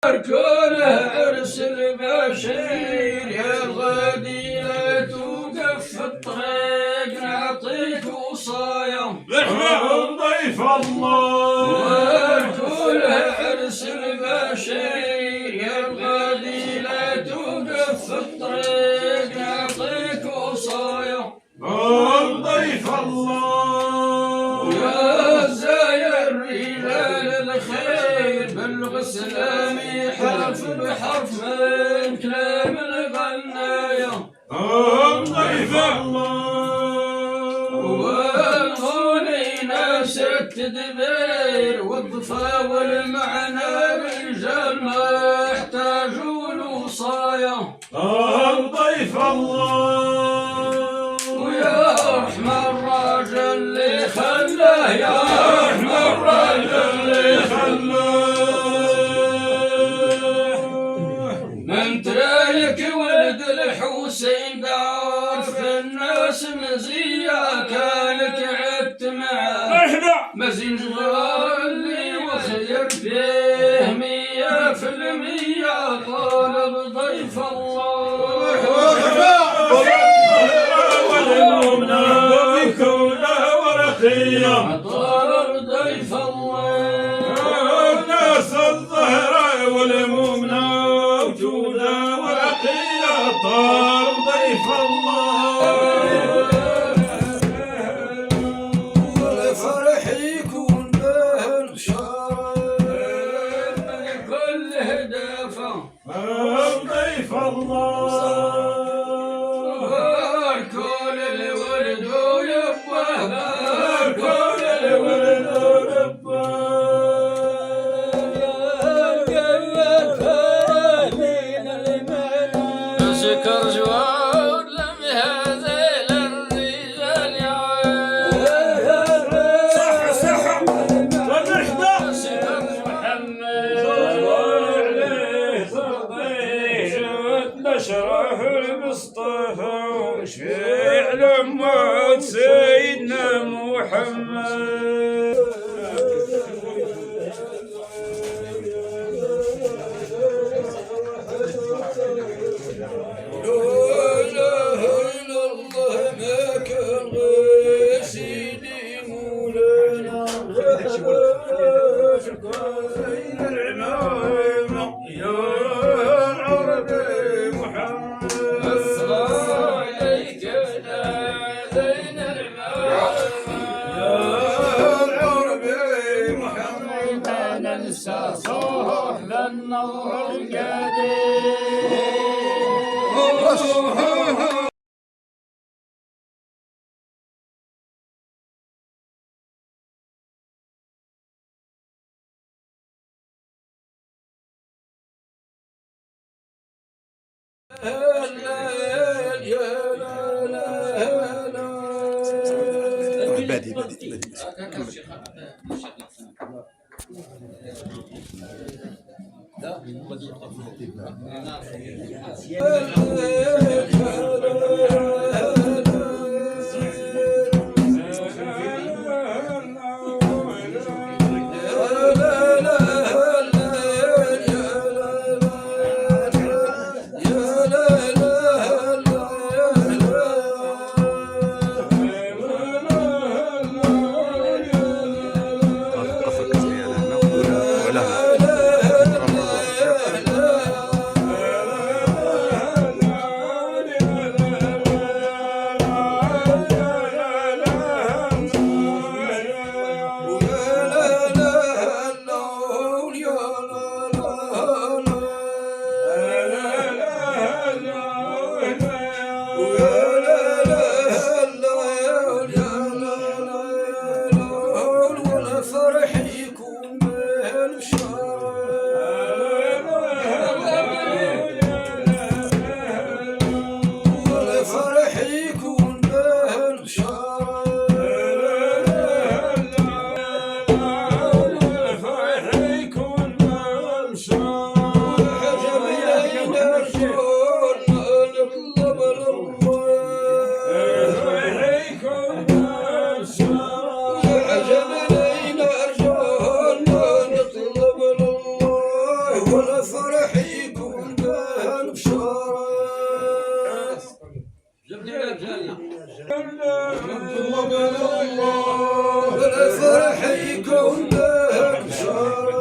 كله عرس البشير يا الغادي لا توقف في الطريق نعطيك وصايا ضيف الله كله عرس البشير يا الغادي لا توقف في الطريق نعطيك وصايا ضيف الله يا زاير رجال الخير بلغ سلامي حرف بحرف من كلام الغنايا ضيف الله والغني ناس التدبير والضفا والمعنى رجال ما يحتاجون وصايا ضيف الله ويا رحم الراجل اللي خلاه يا رحم الراجل اللي من ترايك ولد الحسين دار في الناس مزية كانت عدت معاه مزين جغار اللي وخير فيه 100% طالب ضيف الله طالب ضيف الله ناس الظهر والمؤمنة وجودة ورقية طار ضيف الله والفرح يكون به الشرف كل هدفه ضيف الله كل الورد ويبه سكر جوار لم يهزل الرجال صح صح والنحدة سكر محمد عليه صديه نشره المصطفى وشفيع لموت سيدنا محمد صوح للنور القديم بادي والفرح يكون به البشارة والفرح يكون به البشارة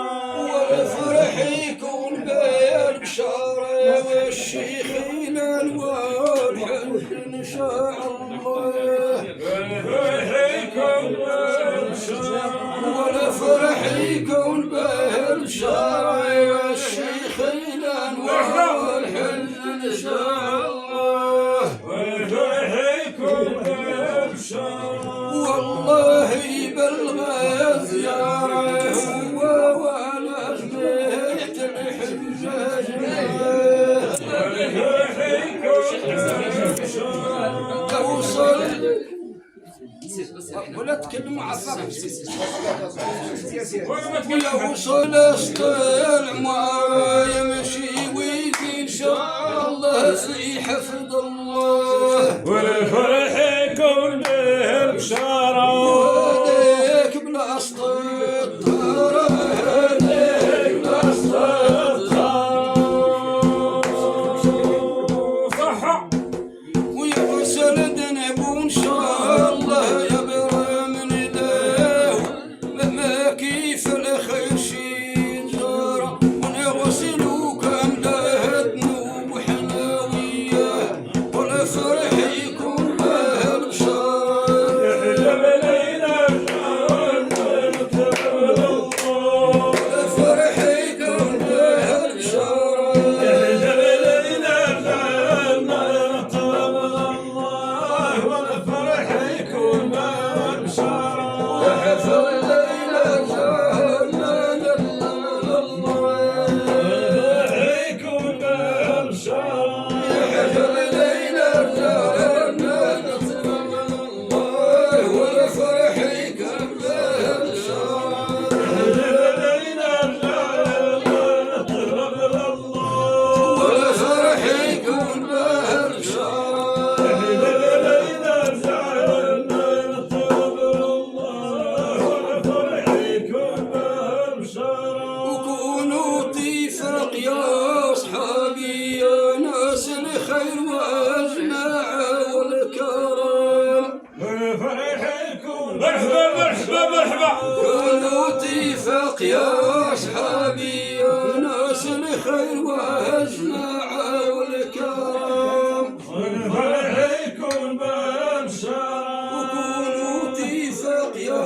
والفرح يكون بالبشارة والشيخين الوالحين إن شاء الله والفرح يكون بالبشارة والشيخين الوالحين إن شاء الله والله يبلغ زيارة ولا تكلموا على الصف ويوصل استطلع معاه يمشي ويجي ان شاء الله في حفظ الله والفرح يكون به البشارة وهديك بلا استطهارة هديك بلا صحة ويوصل ذنب ان شاء الله يبرى من يديه ما كيف الخير شي جاره ونغسلوا كامله ذنوب حناويه والفرح يكون به البشاره يحجب لينا والفرح يكون به البشاره يحجب لينا والفرح يكون به البشارة يحفظ ليلى جهنم الله يكون به البشارة يحفظ ليلى جهنم الله والفرح يكون به البشارة والفرح يكون به البشارة وكونوا اتفاق يا اصحابي يا ناس الخير واجماع والكرم كونوا اتفاق يا اصحابي يا ناس الخير واجماع والكرم وكونوا اتفاق يا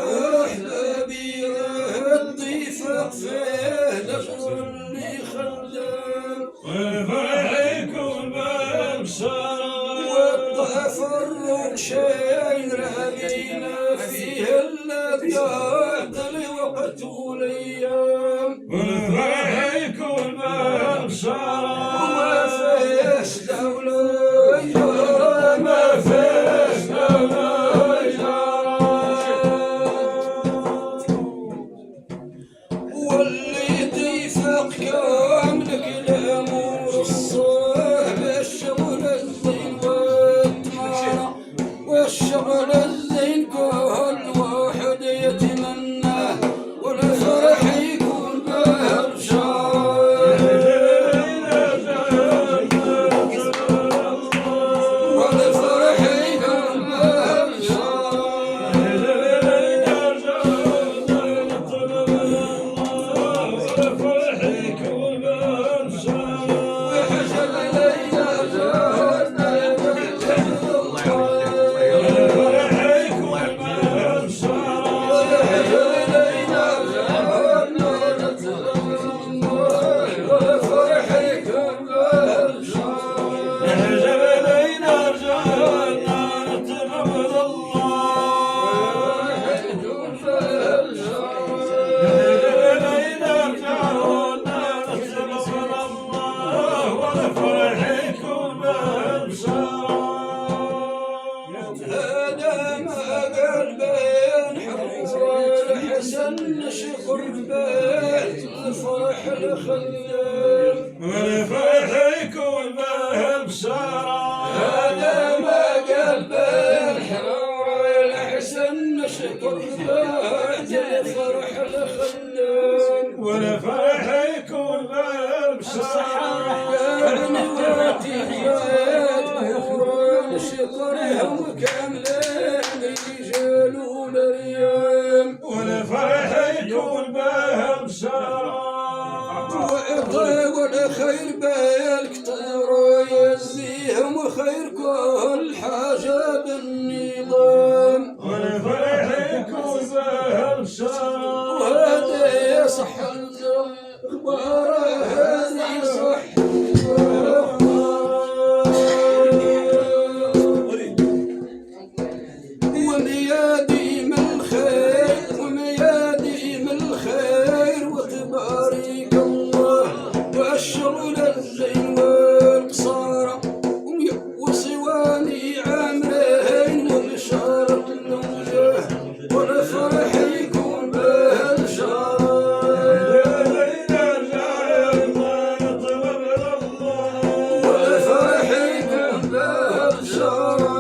احبابي الاتفاق فيه نشر اللي خدام والتفرق شيء رهبينا فيه اللذات الوقت والايام وما فيش دولة يجارة ما فيش دولة يجارة واللي تفاق كاملك الأمور الصعب الشغل الزين والتمارة والشغل الزين كل الخيام والفرح يكون به البشارة هذا ما قلب الحرور الحسن نشكر باجل فرح الخيام والفرح يكون به البشارة شكرهم كاملين يجالون الريام والفرح يكون به البشارة والخير بالكتر يزيهم خير كل حاجة بالنظام والفرح يكون به البشارة وهذا يصح الأخبار هذه صح وميادي من الخير وتبارك الله والشغل الزين والقصارى وصواني عامرين وبشارة النجاح والفرح يكون به الشارع والفرح يكون به الشارع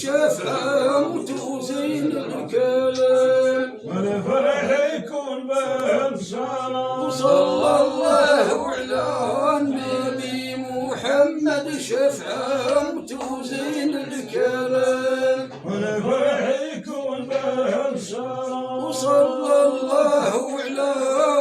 شفعة وزين الكلام والفرح يكون به البشارة وصلى الله على النبي محمد شفعة وزين الكلام والفرح يكون به البشارة وصلى الله على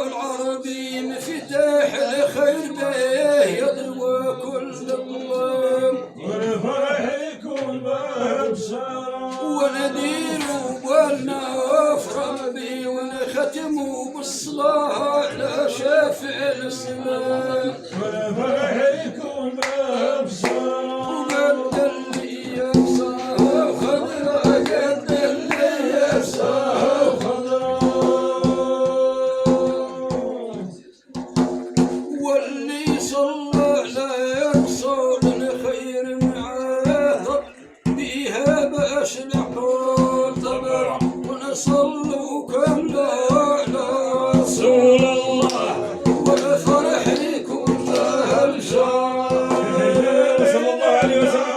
العربي مفتاح الخير به يضوى كل الظلام والفرح يكون به البشارة ونذير والناف ربي ونختم بالصلاة على شافع الإسلام والفرح يكون به البشارة وقد اللي يبصر خضراء قد اللي يبصر خضراء واللي صلى على يقصد الخير معاه بيها بأشلح الطبع ونصلوا كاملة على رسول الله والفرح يكون له البشارة صلى الله عليه وسلم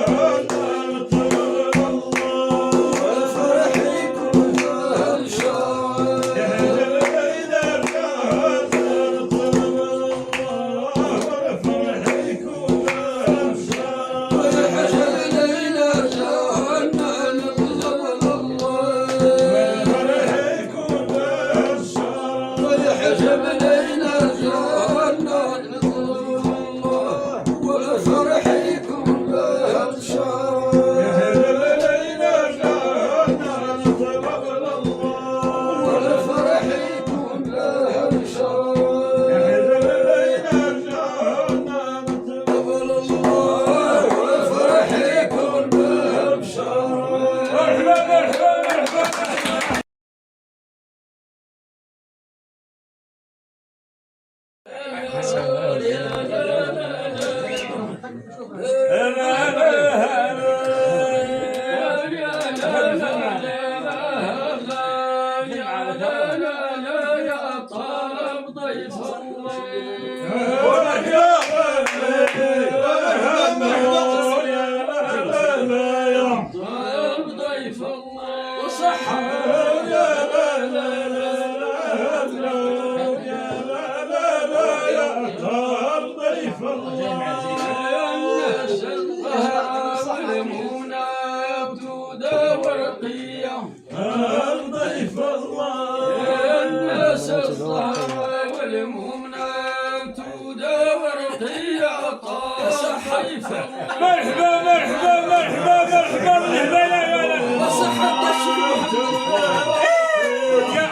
والفرح يكون له البشارة ويحجب ليلة جهنم نطلب الله ويحجب ليلة جهنم نطلب الله والفرح يكون له البشارة والفرح يكون له البشارة قبل الله والفرح يكون له البشارة ضيف الله الناس الصحراء ورقية طال ضيف مرحبا مرحبا مرحبا مرحبا بالهبالة وصحة الشيخ يا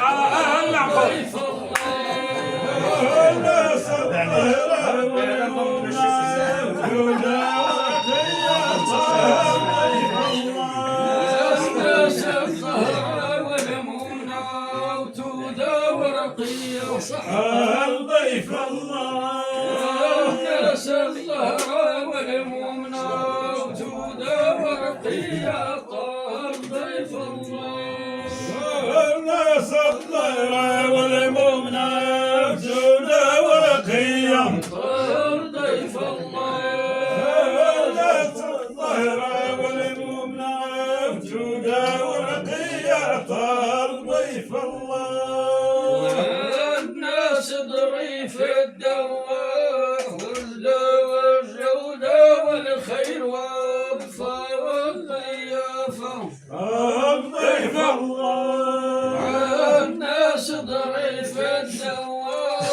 الله ضيف ضيف الله ناس الزهراء والمؤمنة وجودة ورقية طال ضيف الله الناس الطيرة والمؤمنة وجودة ورقية طال ضيف الله الناس الطيرة والمؤمنة وجودة ورقية طال ضيف الله الناس ضريف الدواء والجودة والخير والوفا والضيافة ضيف الله الناس ضريف الدواء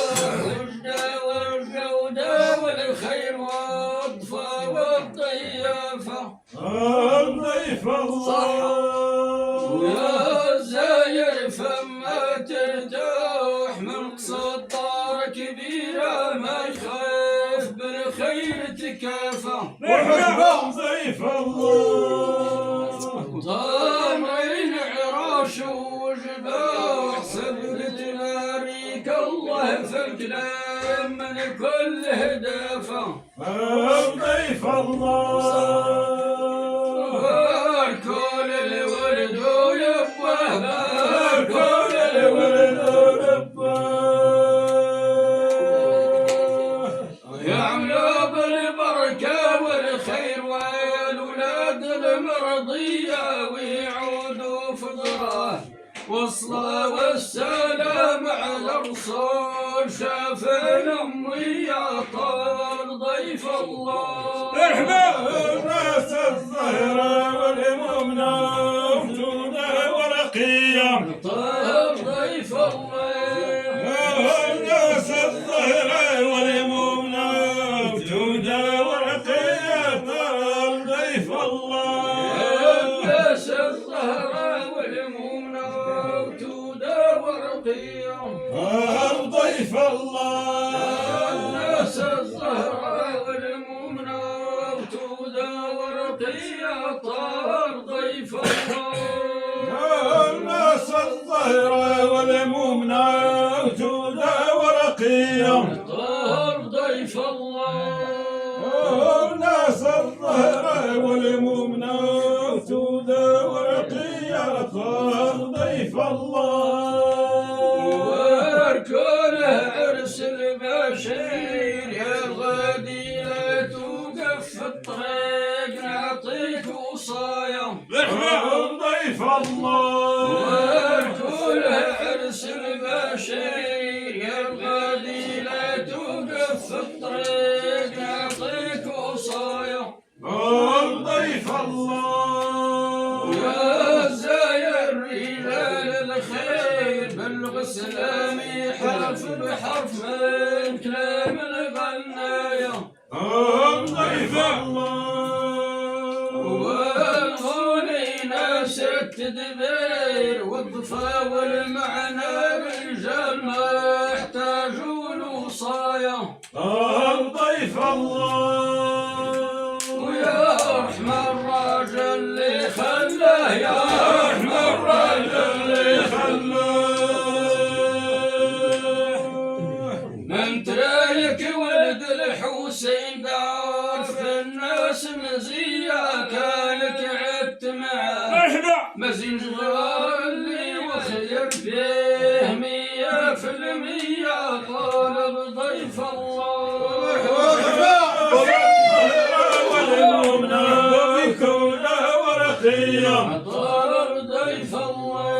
والجودة والخير والوفا والضيافة ضيف الله ويا زاير فما ترتاح من قصد دار كبيرة ما يخاف بالخير تكافى مرحبا ضيف الله طامرين عراش وجباح سبلت ناريك الله في الكلام من كل هدافة ضيف الله كل الورد ويبه كل الولد يعملوا بالبركة والخير والولاد المرضية ويعودوا فضراه والصلاة والسلام على الرسول شافنا أمي يا طال ضيف الله مرحبا الناس الظاهرة والمؤمنة وجودة ورقية طال ضيف الله الناس الظاهرة والمؤمنة وجودة ورقية طال ضيف الله الناس الزهراء والمؤمنة وجودة ورقية ضيف الله الناس الزهراء والمؤمنة وجودة ورقية طال ضيف الله الناس الظاهرة والمؤمنة وجودة ورقية طال ضيف الله الناس الظاهرة والمؤمنة وجودة ورقية طال ضيف الله واركله عرس البشير يا غادي لا توقف في الطريق نعطيك وصايا ضيف الله واركله عرس البشير يا غادي لا توقف في الطريق نعطيك وصايا ضيف الله يا زاير رجال الخير بلغ سلامي حرف بحرف من كلام الغنايا ضيف الله والغني ناس التدبير والضفا والمعنى رجال ما يحتاجون وصايا ضيف الله ويا رحم الراجل اللي خلاه يا رحم الراجل اللي من ترايك ولد الحسين دار في الناس مزية كانك عدت معاه مرحبا مزين جغال اللي وخير فيه 100% طالب ضيف الله والمؤمنة وجودة ورقية طالب ضيف الله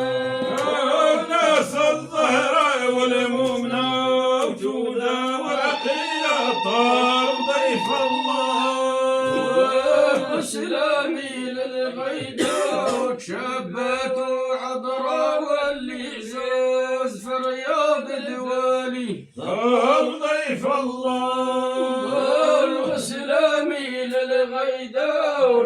الناس الظاهرة والمؤمنة وجودة ورقية طال ضيف الله وسلامي للغيداء شابات وعذراء واللي عزوز في رياض دوالي ضيف الله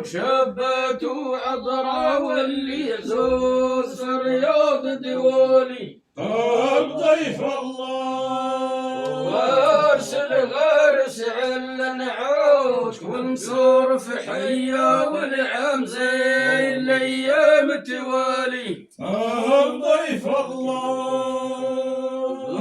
شبت وعذراء واللي زوز في رياض ديوالي طاب ضيف الله وارسل غارس على نعوش ونصور في حيا والعام زي الايام توالي طاب ضيف الله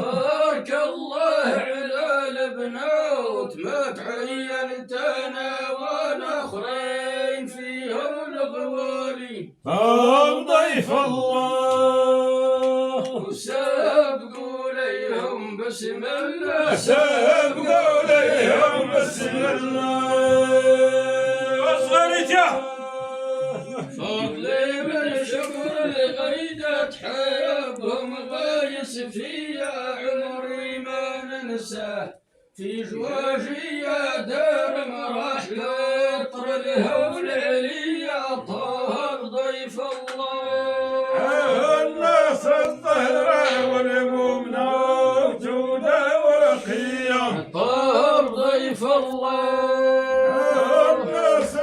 بارك الله على البنوت ما تعينت انا وانا اخرين فيهم الغوالي طاب ضيف الله وسابقوا ليهم بسم الله سابقوا ليهم بسم الله وصغرته فضلي من شكر لغيدة حيابهم غايس فيا عمري ما ننساه في جواجي يا دار مراحل عطر الهول عليا طاهر ضيف الله الناس الظهر والمؤمنة وجودة ورقية طاهر ضيف الله الناس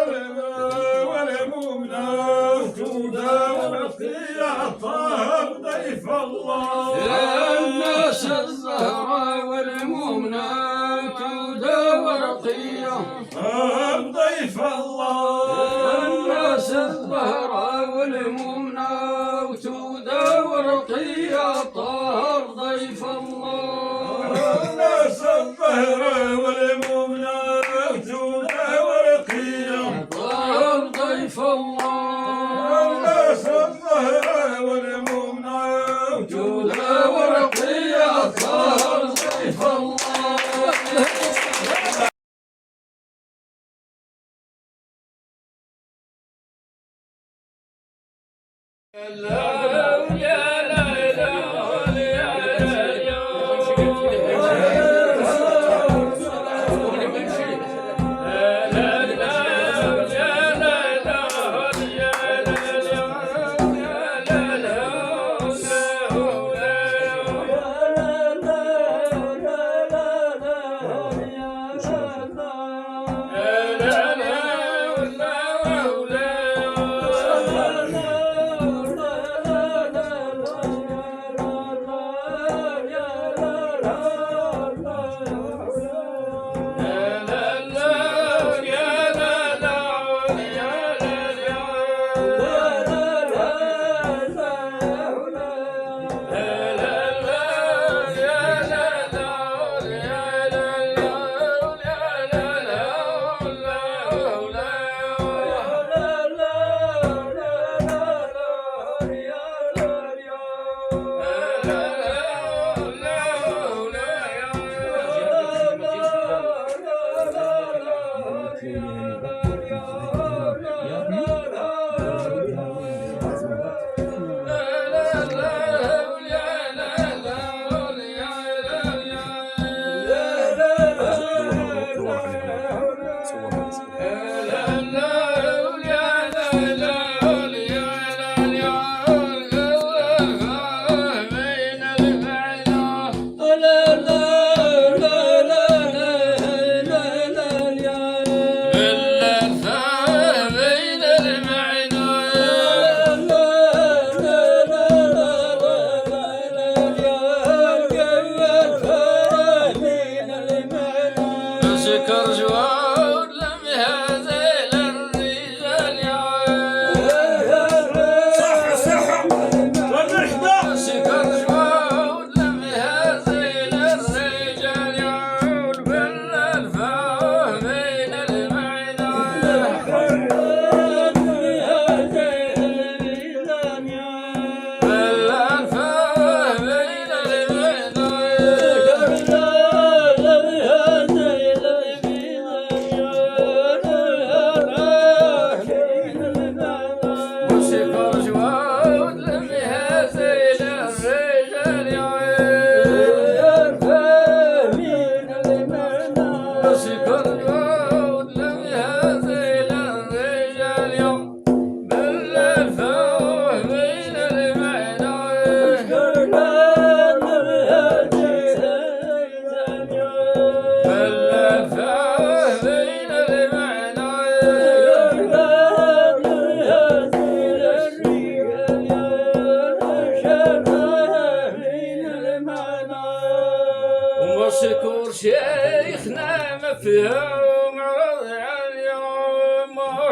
والمؤمنة وجودة ورقية طاهر ضيف الله الناس الزهراء والمؤمنة جودة ورقية طاهر ضيف الله الناس الزهراء والمؤمنة جودة ورقية طاهر ضيف الله الناس الظهر والمؤمنة وجودة ورقية طاهر ضيف الله الناس الظهر والمؤمنة جودة ورقية طاهر ضيف الله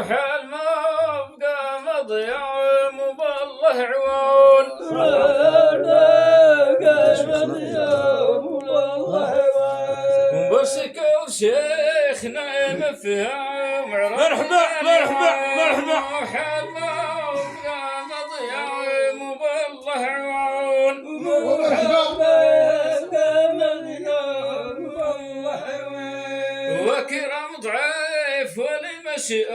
وحال ما بقى مضيع وبالله عون وبشكر شيخنا مفهوم مرحبا مرحبا مرحبا وحال ما بقى مضيع وبالله عون وكرم ضعيف والمشي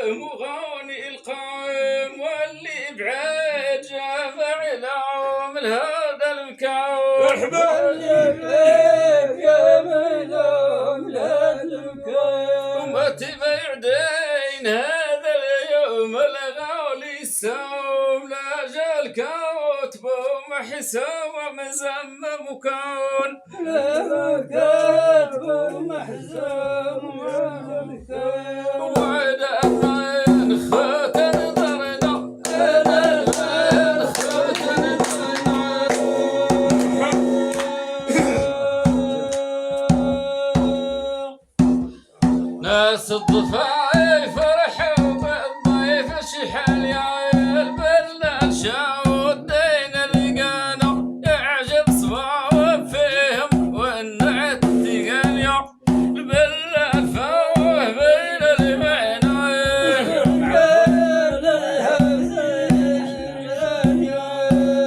مغاني القائم واللي بعيد جامع العوم لهذا المكون مرحبا وما تبيع دين هذا اليوم الغالي السوم لا جال كوتب ومحسوم ومزمم وكون وعد أمين ختن ضرنا ختن ناس الضفايف فرحوا بالضيف شحال يا البلال شاو الدين لقانا يعجب صواب فيهم والنعت تقال يا البلال فوه بين المعناين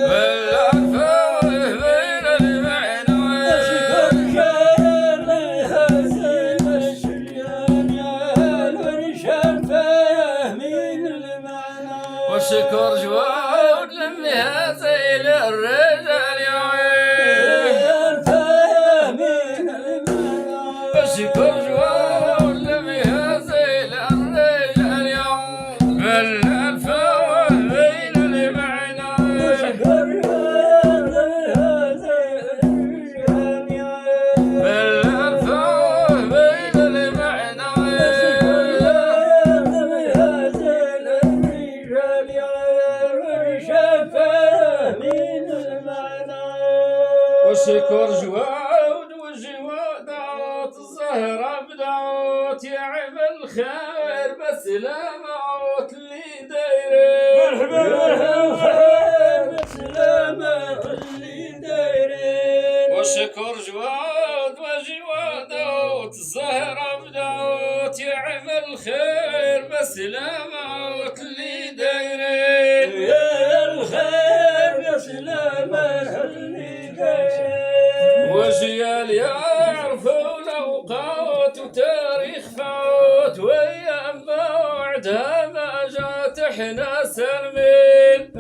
بلال فوه بين المعناين وشكر جواد لمها زي الرجال يا وشكر جواد لمها زي الرجال يا بلال فوه بين المعناين بلال فوه بين وشكر جواد وجوادات الزهرة بدعوت يعمل خير بس لا موت اللي دايرين وشكر جواد وجوادات الزهرة بدعوت يعمل خير بس لا موت اللي دايرين وجيال يعرفوا الأوقات وتاريخ فوت وأيام بعدها ما جات احنا سالمين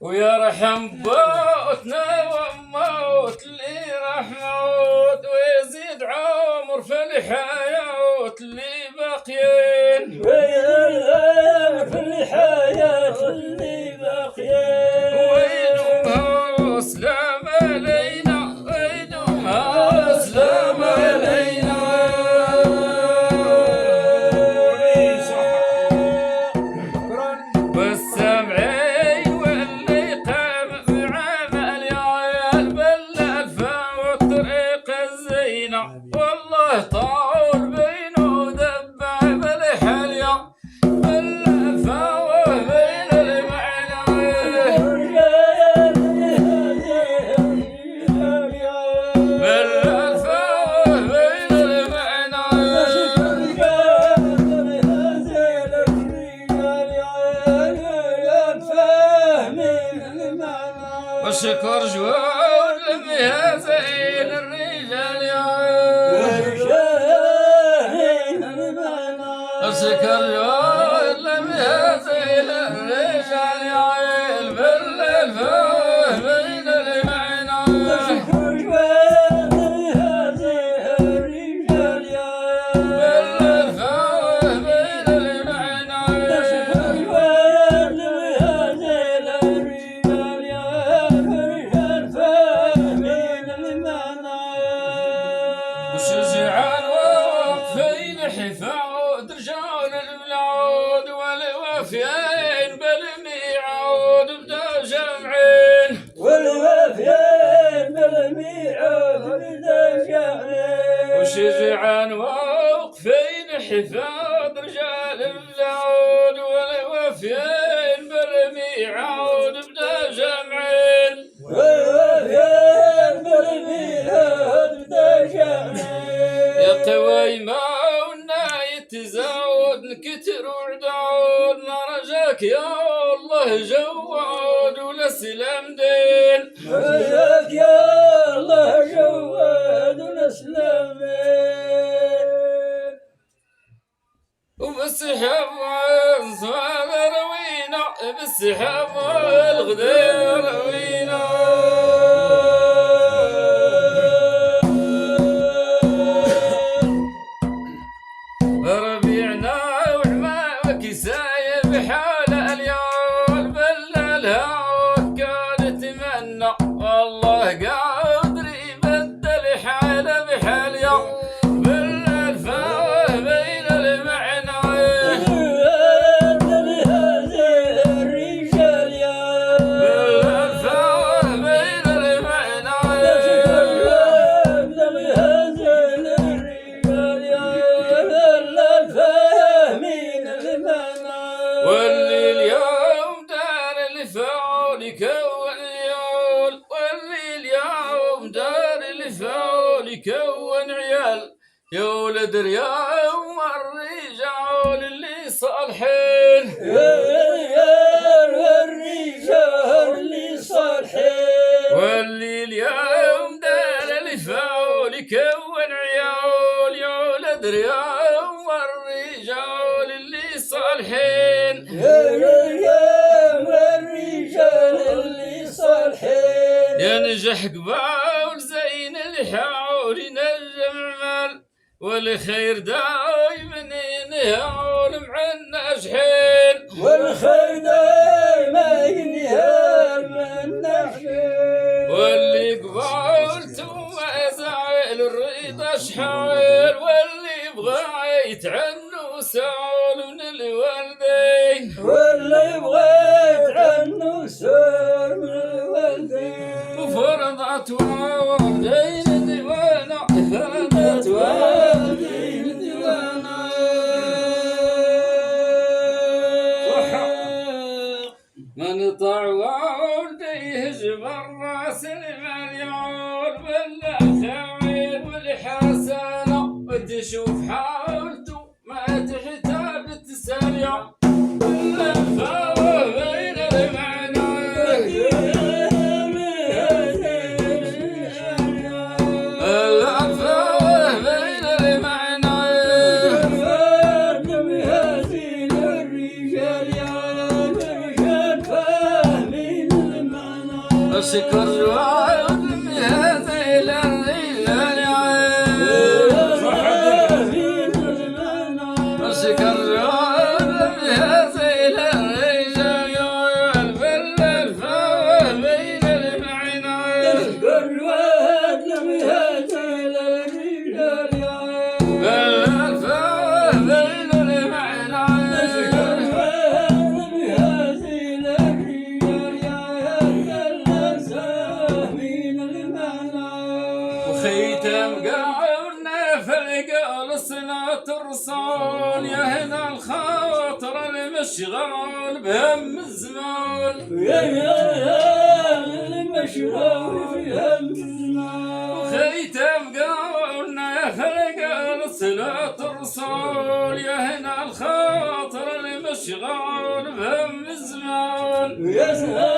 ويرحم بوتنا وموت اللي راح موت ويزيد عمر في الحياة اللي باقيين وينهم سلام علينا وينهم سلام علينا والسامعين واللي قام بعمل يا البلال فوت طريق الزينة والله طول بينه دبع بالحليا بلال فوه بين بلال فوه بين وشكر جواد لمها زين الرجال يا وشكر جواد لمها زين الرجال يا البلال فوه بين بلال فوه بين شجعا واقفين حفاظ رجال العود والوفيين بالميعاد بدا جمعين يا قويمة يتزود نكتر وعدود نرجاك يا الله جواد ولسلام دين نرجاك يا الله جواد ولسلام دين وبالسحاب والصواب روينا بالسحاب والغدير روينا يكون عيال يا ولد ريال الرجال اللي صالحين الرجال اللي صالحين واللي اليوم دار الفاول يكون عيال يا ولد ريال الرجال اللي صالحين الرجال اللي صالحين ينجح قبال زين الحول ينجم عمل والخير دايما ينهال مع الناجحين والخير دايما ينهال مع الناجحين واللي قبالته ما زعل الرضا شحال واللي يبغى يتعنو سال من الوالدين واللي يبغى يتعنو سال من الوالدين وفرضت والدين ديوانا فرضت والدين ديوانا من طاع والديه جبر راس المليون ولا خير والحسنة وتشوف حالته ما تحتاج تساليا ولا الفاوة بين المعنى شكر جواد مهازي للرجال شكر جواد مهازي للرجال بلا الفاوة بين المعنى شكر جواد مهازي للرجال بلا الفاوة بين المعنى شكر جواد مهازي للرجال وخيتم قاعدنا فالقال صلاة الرسول يا هنا الخاطر المشغول بهم الزمان يا المشغول بهم الزمان وخيتم قاعدنا فالقال صلاة الرسول يا هنا الخاطر المشغول بهم الزمان يا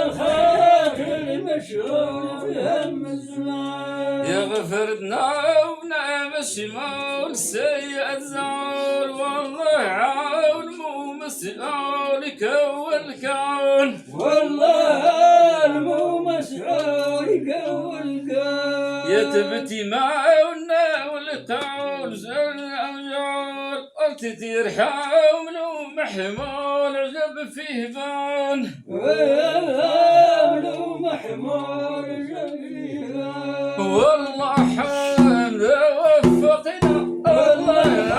الخاطر المشغول بهم الزمان يغفر ذنوبنا بالشمال سيء الزول والله عون مو مسؤول يكون الكون والله مو مسؤول يكون الكون يتبتي معنا والقول زل أمجال قلت تدير حامل ومحمول عجب فيه بان والحامل ومحمول عجب فيه بان والله حمد وفقنا والله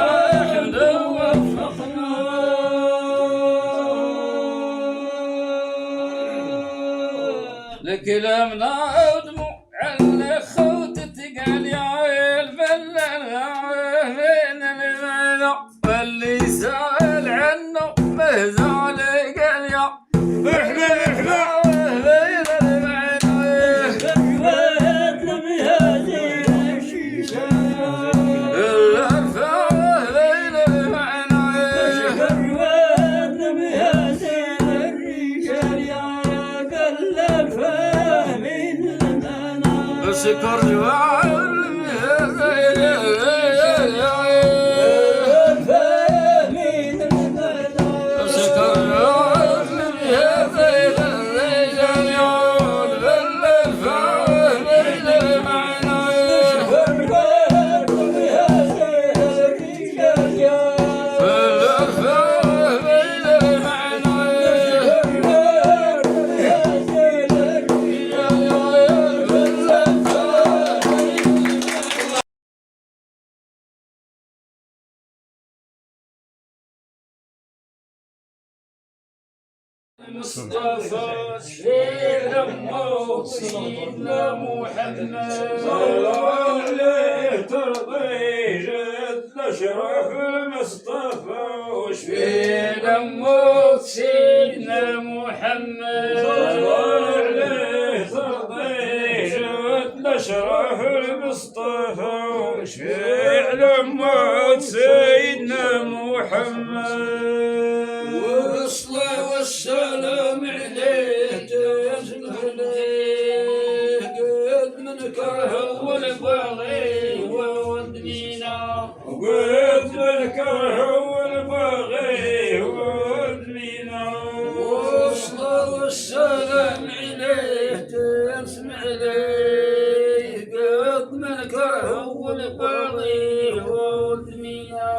حمد وفقنا لكلامنا ودمو عن خوتة قال يا البلال سكر جوال مصطفى شفيع الموت سيدنا محمد صلى عليه ترضي جد الاشرف المصطفى شفيع الموت سيدنا محمد صلى عليه ترضي جد الاشرف المصطفى شفيع الموت سيدنا محمد والصلاة والسلام عليه تجمل عليه قد من كره والبغي وودنينا وقد الكره والبغي ودمينا والصلاة والسلام عليه تجمل عليه قد من كره والبغي وودنينا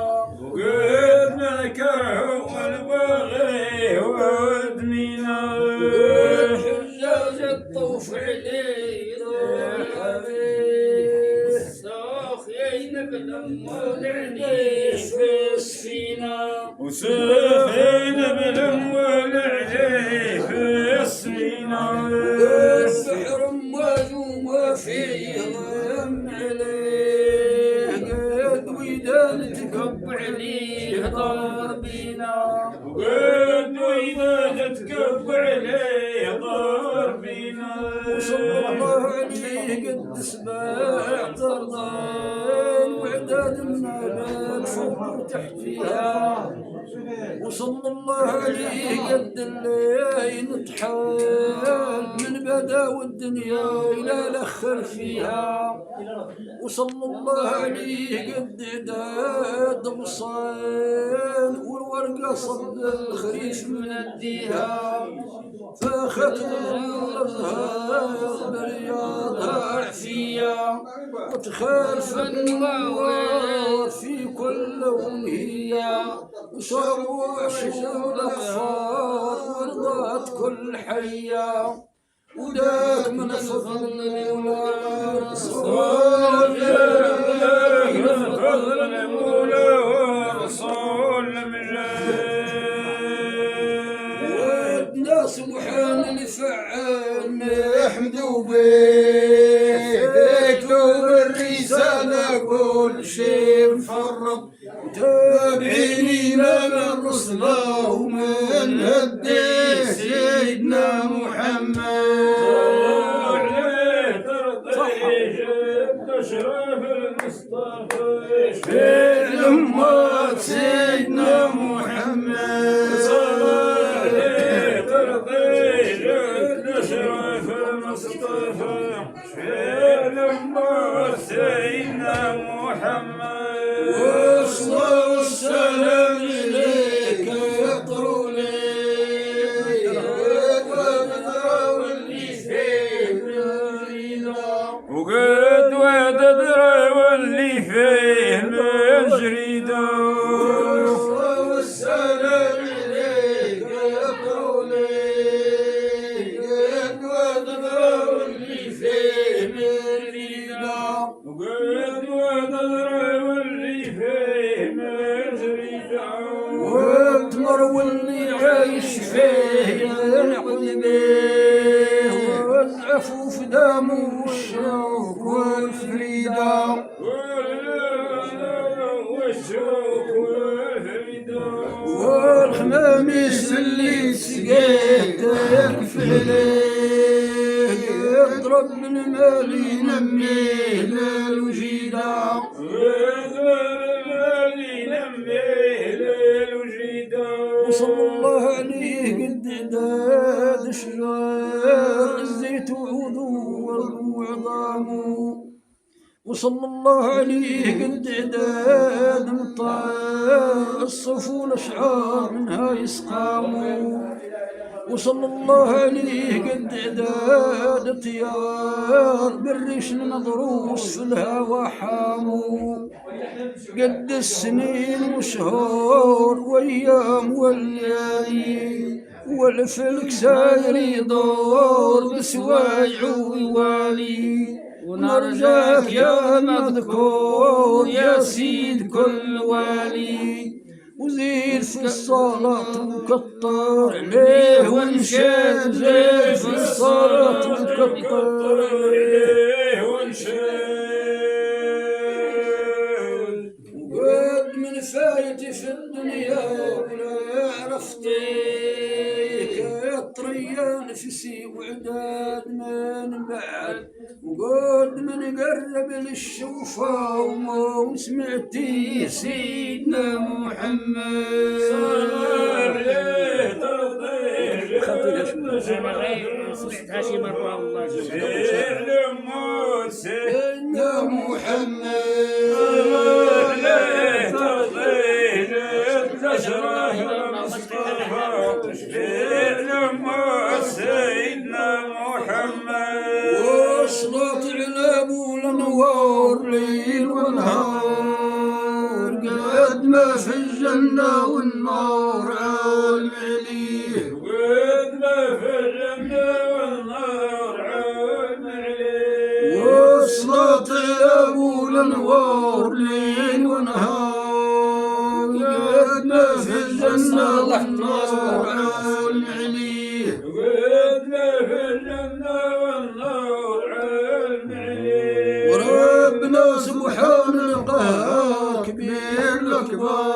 وقد الكره والبغي ودمينا والحجاج الطوف عليه دور عليه ساخين بالأموال عليه في السفينة وسافين بالاموال عليه في السفينه والبحر موجوم فيه ضم عليه قد ودان تكب عليه دار بينا وقد واذا تكب عليه ضار بينا وصلى الله عليه قد سباع طردان وعداد المالات فوق وتحت فيها وصلى الله عليه قد الليل تحال من بدا والدنيا إلى الأخر فيها وصلى الله عليه قد عداد غصان والورقة صد الخريف من الديها فاخت الأزهار برياضها عفية وتخالف النوار في كل لون هي وشروا عشور الأخفار ورضات كل حية وذاك من فضل المولى رسول من فضل المولى ورسول ودنا سبحان الفعال نحمدو بيك والرسالة كل شيء مفرط تابعيني من الرسل ومن هدي سيدنا محمد اشرف المصطفى في الأمة سيدنا محمد ترضي جد اشرف المصطفى في الامه سيدنا محمد والصلاة والسلام عليك يا طولي واللي فيه وقد وددري واللي فيه من جريده والصلاة والسلام عليك يا طولي واللي فيه من وقد وددري واللي فيه من جريده والتمر واللي عايش فيه ينعم بيه والعفوف دامه والشوق والفريدة والشوق والفريدة والخماميس اللي سقيت يكفي ليه يضرب من مالي نميه للوجيدة وصلى الله عليه قد عداد شجار الزيت وعود وعظام وصلى الله عليه قد عداد مطار الصفو الأشعار منها يسقاموا وصلى الله عليه قد عداد طيار بالريش المضروس في الهوى حاموا قد السنين وشهور وايام والليالي والفلك ساير يدور بسوايع ويوالي ونرجاك يا مذكور يا سيد كل والي وزيد في الصلاة وكتر عليه ونشاد زيد في الصلاة وكتر عليه ونشاد وقد من فايتي في الدنيا ولا عرفتيك يا طريان في سي وعداد من بعد وقد من قرب للشوفة وما سمعتي سيدنا محمد هاشي مرة الله سيدنا محمد سيدنا محمد وصلت على ابو الانوار ليل ونهار قد ما في الجنه والنار عالم عليه قد ما في الجنه والنار عالم عليه وصلت على ابو الانوار ليل ونهار قد ما في الجنه والنار عالم عليه قد ما في الجنه والنار عالم عليه وربنا سبحان القهار كبير الأكبار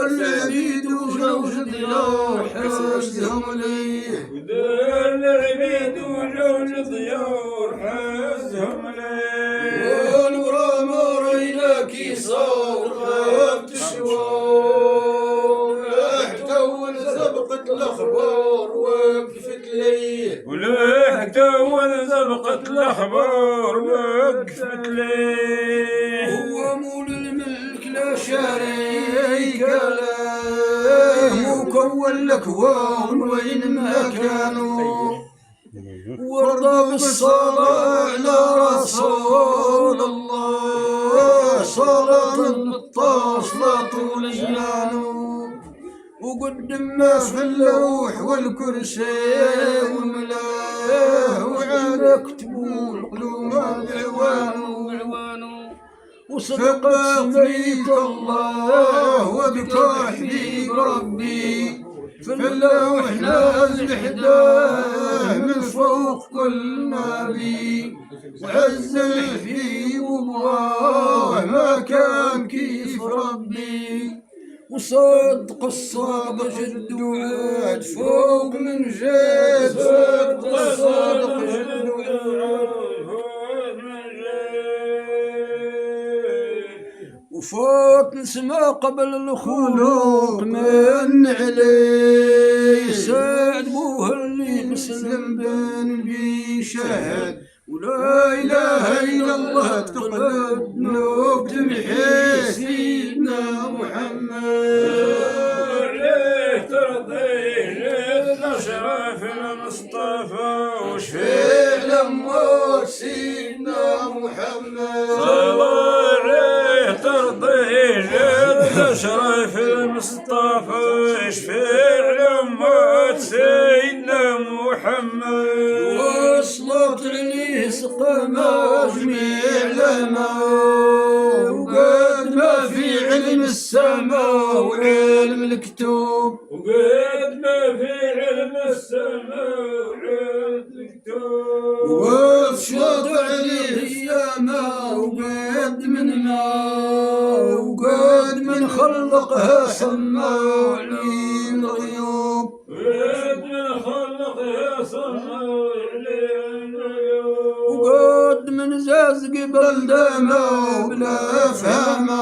العبيد وجوج ديار حسهم ليه ودار العبيد وجوج ديار حسهم ليه ونورا ما ريناك صار غابت الشوار احتول سبقت الأخبار وقفت ليه ولحت اول زبقت الاخبار وقفت ليه هو مول الملك لا شريك له مكون الاكوان وين ما كانوا ورضى بالصلاة على رسول الله صلاة متصلة طول جنانه وقدم ما في اللوح والكرسي والملاه وعلى كتبوا القلوب بعوانه وصدق سميت الله وبتوحيد ربي في اللوح نازل حداه من فوق كل نبي وعز الحبيب الله ما كان كيف ربي وصدق الصادق جد وعاد فوق من جد صدق الصادق جد وعاد وفوت نسمع قبل الخلوق من عليه سعد بوه اللي مسلم بن بي شهد ولا اله الا الله تقبل نوب تمحي سيدنا محمد عليه ترضيه الاشراف المصطفى وشفيع لما سيدنا محمد الاشراف المصطفى شفيع لما سيدنا محمد وصلت عليه سقما جميع لما وقد ما في علم السماء وعلم الكتب وقد ما في علم السماء وعلم الكتب وفشط عليه اياما وقد من ما وقد من خلقها سماء عليم الغيوب وقد من خلقها سماء عليم الغيوب وقد من زاد رازق بلدنا بلا فهمة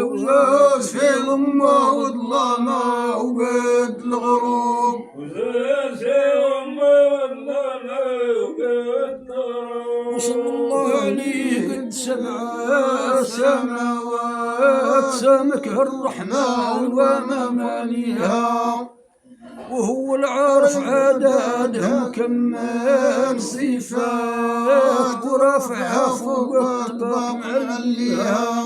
وزاز في ظلمة وظلمة وقد الغروب وصلى الله عليه قد 7 سماوات سامكها الرحمن وما ماليها وهو العارف عددها مكمل صفات ورافعها فوق الطبق عليها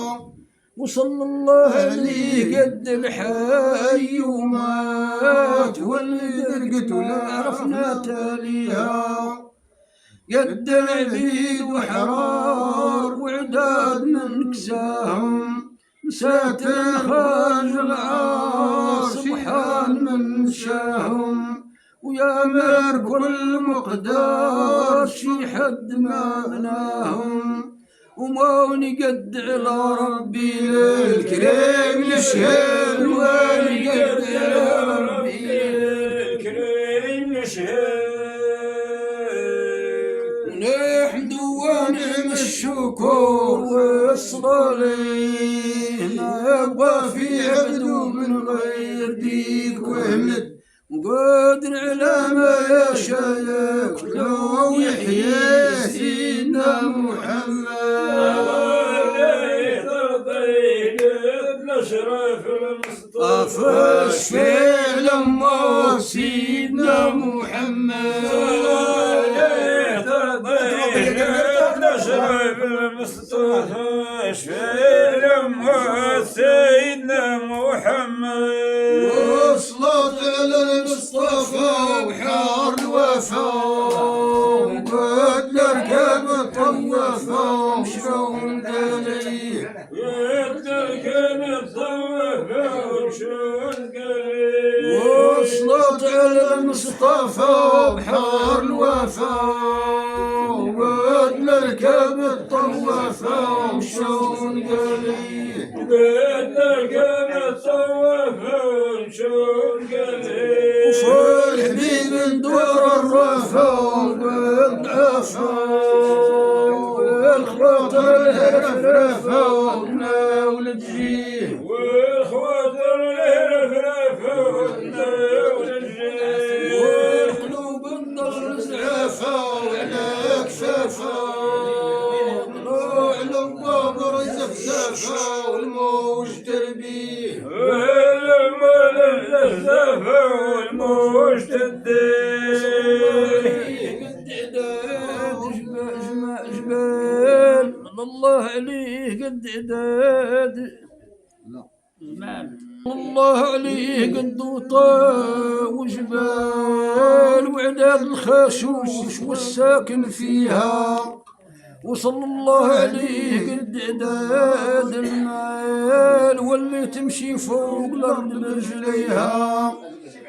وصلى الله عليه قد الحي ومات واللي درقته لا عرفنا تاليها قد العبيد وحرار وعداد من كساهم مساتر خارج العار سبحان من شاهم ويا مر كل مقدار شي حد ما مناهم وما نقد على ربي الكريم نشهد ونقد على ربي الكريم نشهد نحمد ونعم الشكر والصلاة ما يبغى في عبده من غير ديك وهمد وقادر على ما يشاء لو يحيي سيدنا محمد نشرف المصطفى الشفيع لما سيدنا محمد نشرف المصطفى الشفيع لما سيدنا محمد وصلت على المصطفى وحار الوفاء وقد الركب طوفا ومشون قليل وقد الركب طوفا ومشون قليل وصلت على المصطفى وحار الوفاء وقد الركب طوفا ومشون قليل وقد الركب طوفا ومشون قليل وفالحبيب ندور الرفا والعفا والخواطر الهرفرفا وناول الجيه والخواطر الهرفرفا وناول الجيه والقلوب النظر زعفا وعلى كفافا طلوع البابر زفزافا والموج تربيه والموج تديه جبال الله عليه قد عداد الله عليه قد وطا وجبال وعداد الخاشوش والساكن فيها وصلى الله عليه قد عداد المال واللي تمشي فوق الأرض برجليها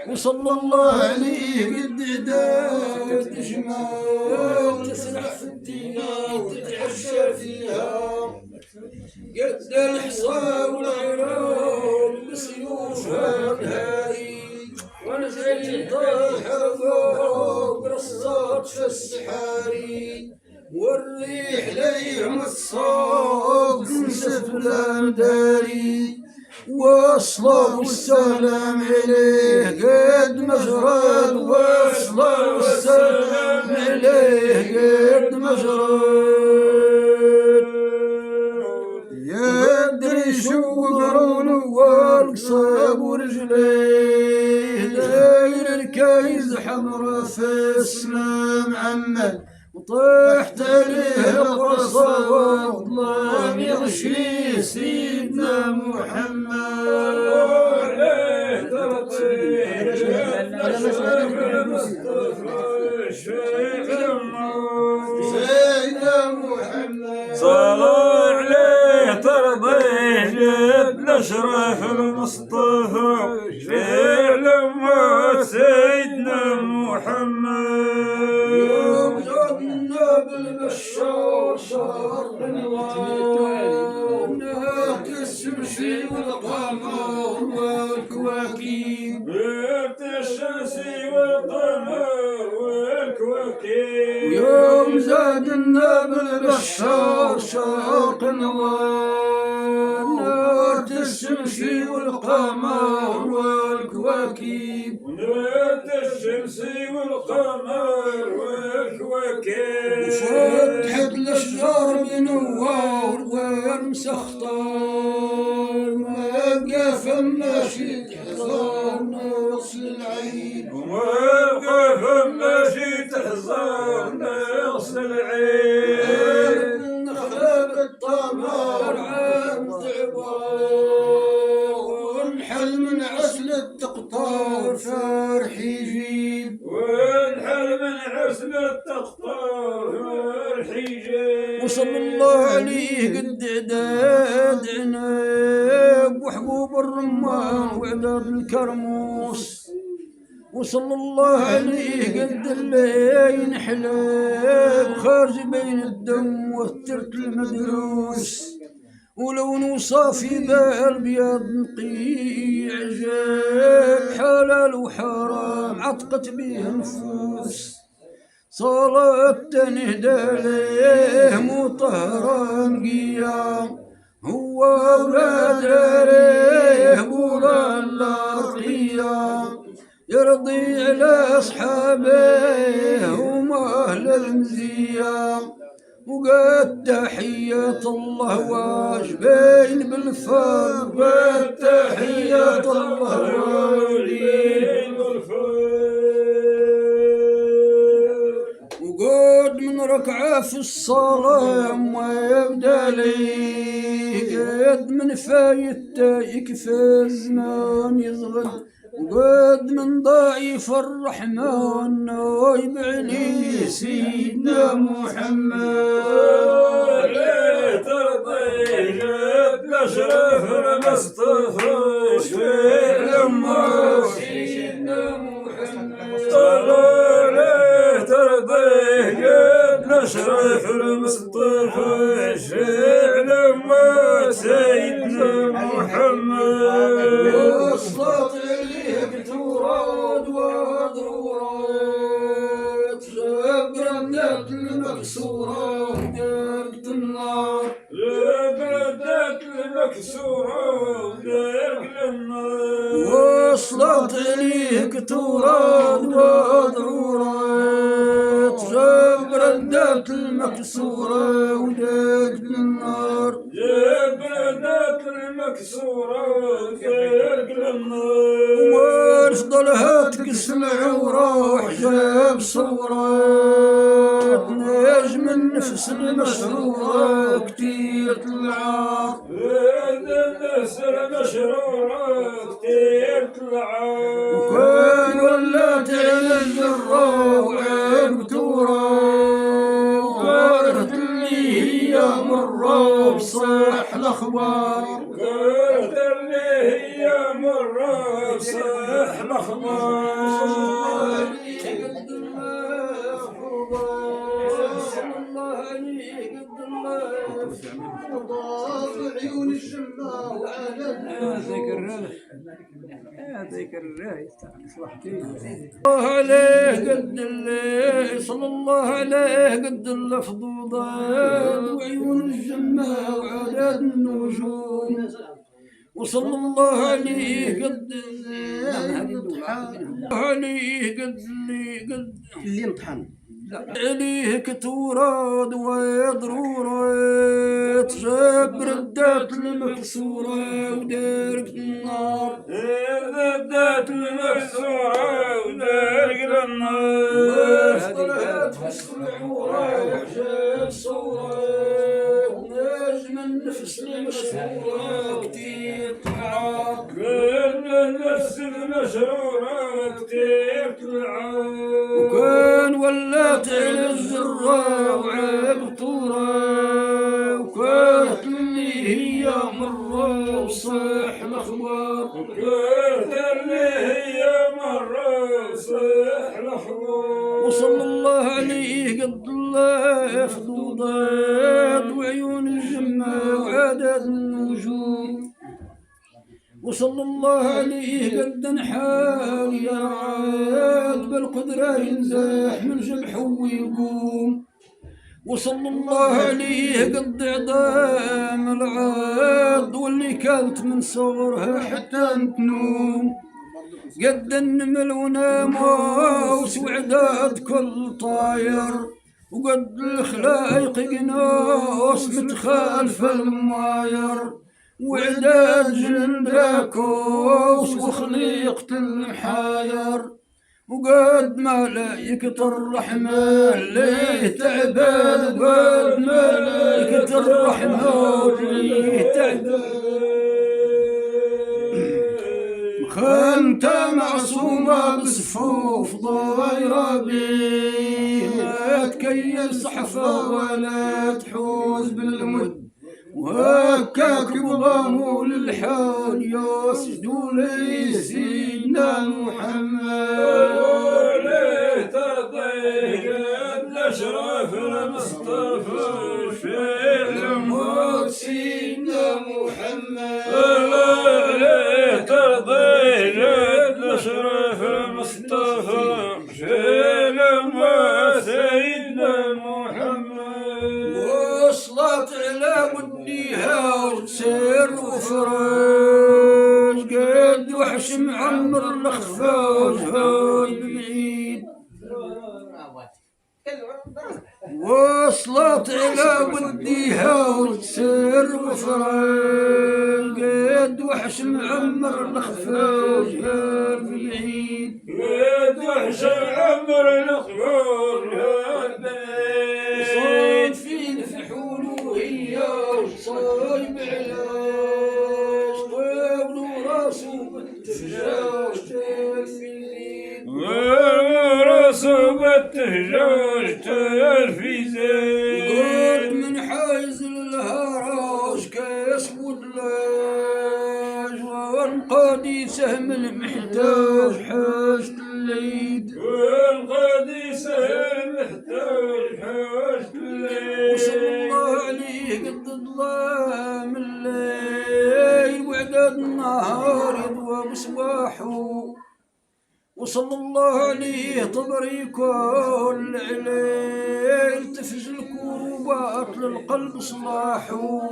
وصلى الله عليه قد عداد جمال تسرح في الديار وتتعشى فيها قد الحصى والعراق بسيوفها الهاري ونزل طاحر فوق رصات في السحاري والريح ليهم الصوت نسف الأنداري والصلاة والسلام عليه قد مجرد والصلاة والسلام عليه قد مجرد يدري شو قرونه والقصاب ورجليه داير الكايز حمرا في السلام عمل وطيحت عليه القرصة والظلام يغشي سيدنا محمد سيدنا محمد صلى عليه ترضيه جد نشرف المصطفى فعل موت سيدنا محمد بالبشار شهر بالوان الشمسي والقمر والكواكب الشمسي والقمر والكواكب يوم زاد وعدنا بالبشار شرق نوار نار الشمس والقمر والكواكب نار الشمس والقمر والكواكب وفتحت الأشجار بنوار ومسخطر ما بقى فما شي تحضر نقص العين وما فما شي تحزن نقص العين نخلق الطمر عام تعبار ونحل من عسل التقطار فرح يجيب ونحل من عسل التقطار فرح يجيب وصلى الله عليه قد عداد عنب وحبوب الرمان وعداد الكرموس وصلى الله عليه قد الليل حلاب خارج بين الدم والترك المدروس ولون صافي بالبيض نقي عجاب حلال وحرام عتقت به نفوس صلاة تنهدى ليه مطهرة نقيا هو أولاد عليه بولا الأرقية يرضي على أصحابه ومهل المزية وقد تحية الله واجبين بالفرق وقد تحية الله واجبين وقد من ركعة في الصلاة ما يبدأ لي قد من فايته يكفي الزمان يصغر وقد من ضعيف الرحمن نايب عليه سيدنا محمد ترضي جد الأشرف المصطفى شفيع لما سيدنا محمد ترضي جد الأشرف المصطفى شفيع لما سيدنا محمد وصلت إليك توراد وضرورات جبرت المكسورة ودرت النار جبرت المكسورة ودرت النار وصلت إليك توراد وضرورات جبرت المكسورة ودرت النار جبرت المكسورة ودرت النار وارفضلها تقسم عورة وحجاب صورات نجم النفس المسرورة كتير العار النفس المشرورة كتير العار وكان ولات على الجرة وعيب تورا وقالت اللي هي مرة بصح الأخبار قلت اللي هي مرة صح الأخبار عيون الشمة هذيك الراي الله عليه قد الليل صلى الله عليه قد الافضوضات وعيون الجمة وعدد النجوم وصلى الله عليه قد عليه قد اللي امتحن عليه كتوراد وضرورات جاب ردات المكسورة ودارك النار ردات المكسورة ودارك النار وصلت في الصعورة وحجاب صورة ونجم النفس المشهورة كتير طلعات النفس المشهورة كتير طلعات وكان ولات على الزرة وعيب طورة وكانت اللي هي مرة وصح الأخبار وكانت اللي هي مرة وصح الأخبار وصلى الله عليه قد الله فضوضات وعيون الجمة وعدد النجوم وصلى الله عليه قد انحال يا رعاد بالقدرة ينزاح من جبحه ويقوم وصلى الله عليه قد عظام العرض واللي كانت من صغرها حتى تنوم قد النمل وناموس وعداد كل طاير وقد الخلايق قناص متخالف الماير وعداد جنداكوس وخليقة المحاير وقد ملايكة الرحمة اللي تعبد وقد ملايكة الرحمة اللي تعبد خانت معصومة بصفوف ضايرة بيه ما تكيس صحفة ولا تحوز بالمد وهكاك يبغاموا للحال يسجدوا لي سيدنا محمد الأشرف المصطفى شفيع الموت سيدنا محمد ترضي جد الأشرف المصطفى شفيع الموت سيدنا محمد وصلت على وديها وسير وفراج قد وحش معمر الخفاج هاي بعيد وصلت على وديها وتسر وفراق قد وحش معمر الخفاج هال بعيد قد وحش معمر الخفاج هال بعيد صاد في الفحول وهي صايب علاج طيب وراسه بالتفجاج وراسه بالتفجاج في زين من حايز الهراج كاس ودلاج وانقادي سهم المحتاج حاجة الليد وانقادي سهم المحتاج حاجة الليد وصلى الله عليه قد ظلام الليل وعداد النهار يضوى بصباحه وصلى الله عليه طبري كل عليل تفز الكروبات للقلب صلاحه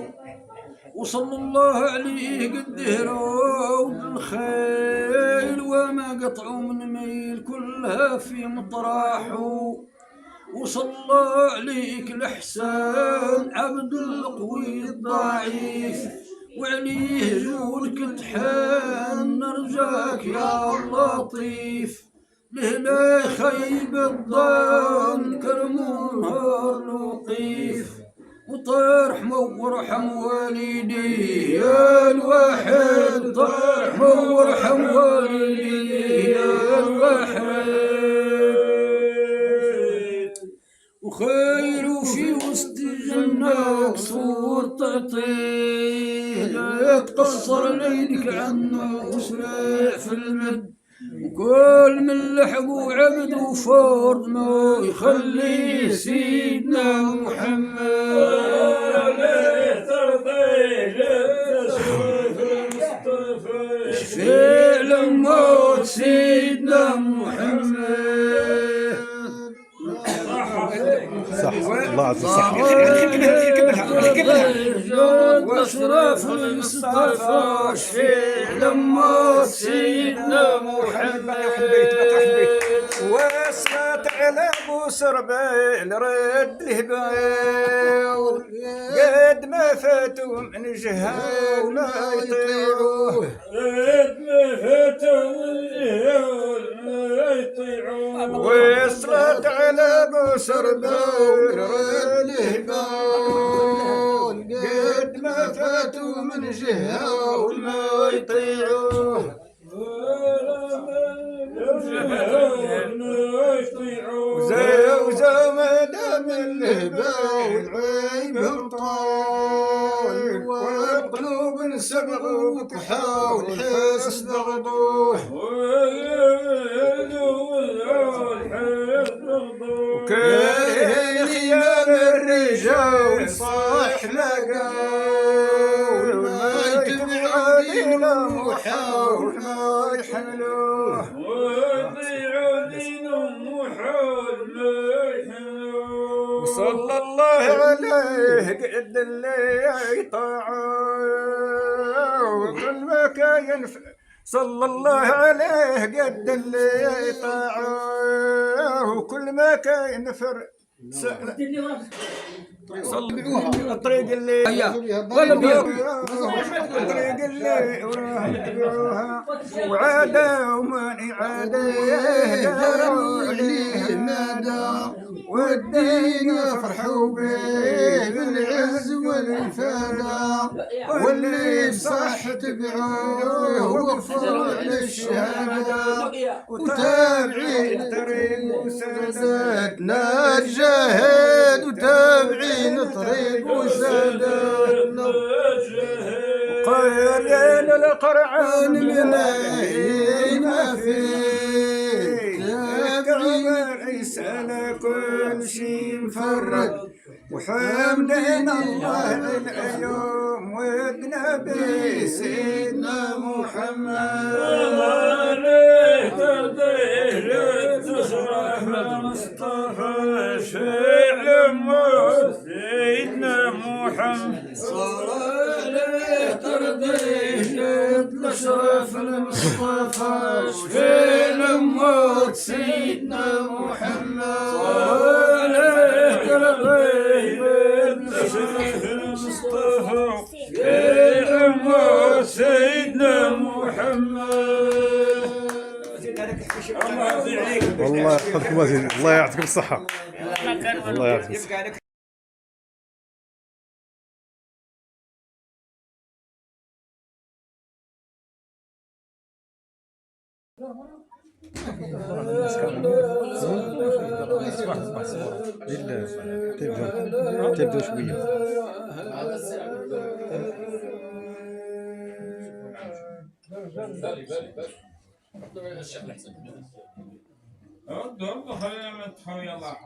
وصلى الله عليه قد هرود الخيل وما قطعوا من ميل كلها في مطراحه وصلى عليك الإحسان عبد القوي الضعيف وعليه جودك تحان نرجاك يا لطيف لهنا خيب الظن كرم نهار لطيف وطرح وارحم والدي يا الواحد طرح وارحم والدي يا الواحد وخير في وسط الجنة قصور تعطيه لا تقصر ليدك عنه وسرع في المد وكل من لحقوا عبد وفرد ما يخلي سيدنا محمد شفيع لموت سيدنا محمد صح الله عظيم صح واشرف المصطفى شفيع لموت سيدنا محمد وصلت على ابو سربيل رد الهبال قد ما فاتوا من جهه ولا يطيعوه قد ما فاتوا من جهه ولا يطيعوه وصلت على ابو سربيل رد الهبال قد ما فاتوا من جهه ولا يطيعوه وزا ما دام الهبال عيبهم طال والقلوب سبغوا وكحاول حس ضغطوه وكاره خيال الرجال صاح لقاول ما يتبع دينهم وحاول ما يحملوه ويضيع دينهم وحاول ما يحملوه وصلى الله الله عليه قد اللي يطاعوا كل ما كان صلى الله عليه قد اللي يطاعوا كل ما كان الطريق اللي ولا بيها الطريق اللي وراها وعادة ومن إعادة داروا عليه نادى والدين فرحوا به بالعز والإفادة واللي بصح تبعوه وقفوا على الشهادة وتابعين الطريق وسادتنا الجاهد وتابعين الطريق وسادتنا قايلين القرعان من أين ما فيه تابعين ليس كل شي مفرد وحمدنا الله اليوم ودنا بسيدنا محمد عليه ترضيه تشرح مصطفى شيء موت سيدنا محمد صار عليه ترضيه تشرف المصطفى شفي الموت سيدنا محمد صار عليه ترضيه تشرف المصطفى شيء موت سيدنا محمد والله يحفظكم وزين، الله يعطيكم الصحة. الله يعطيكم الصحة. تبدأ شوية. والله خلينا نتحول يلا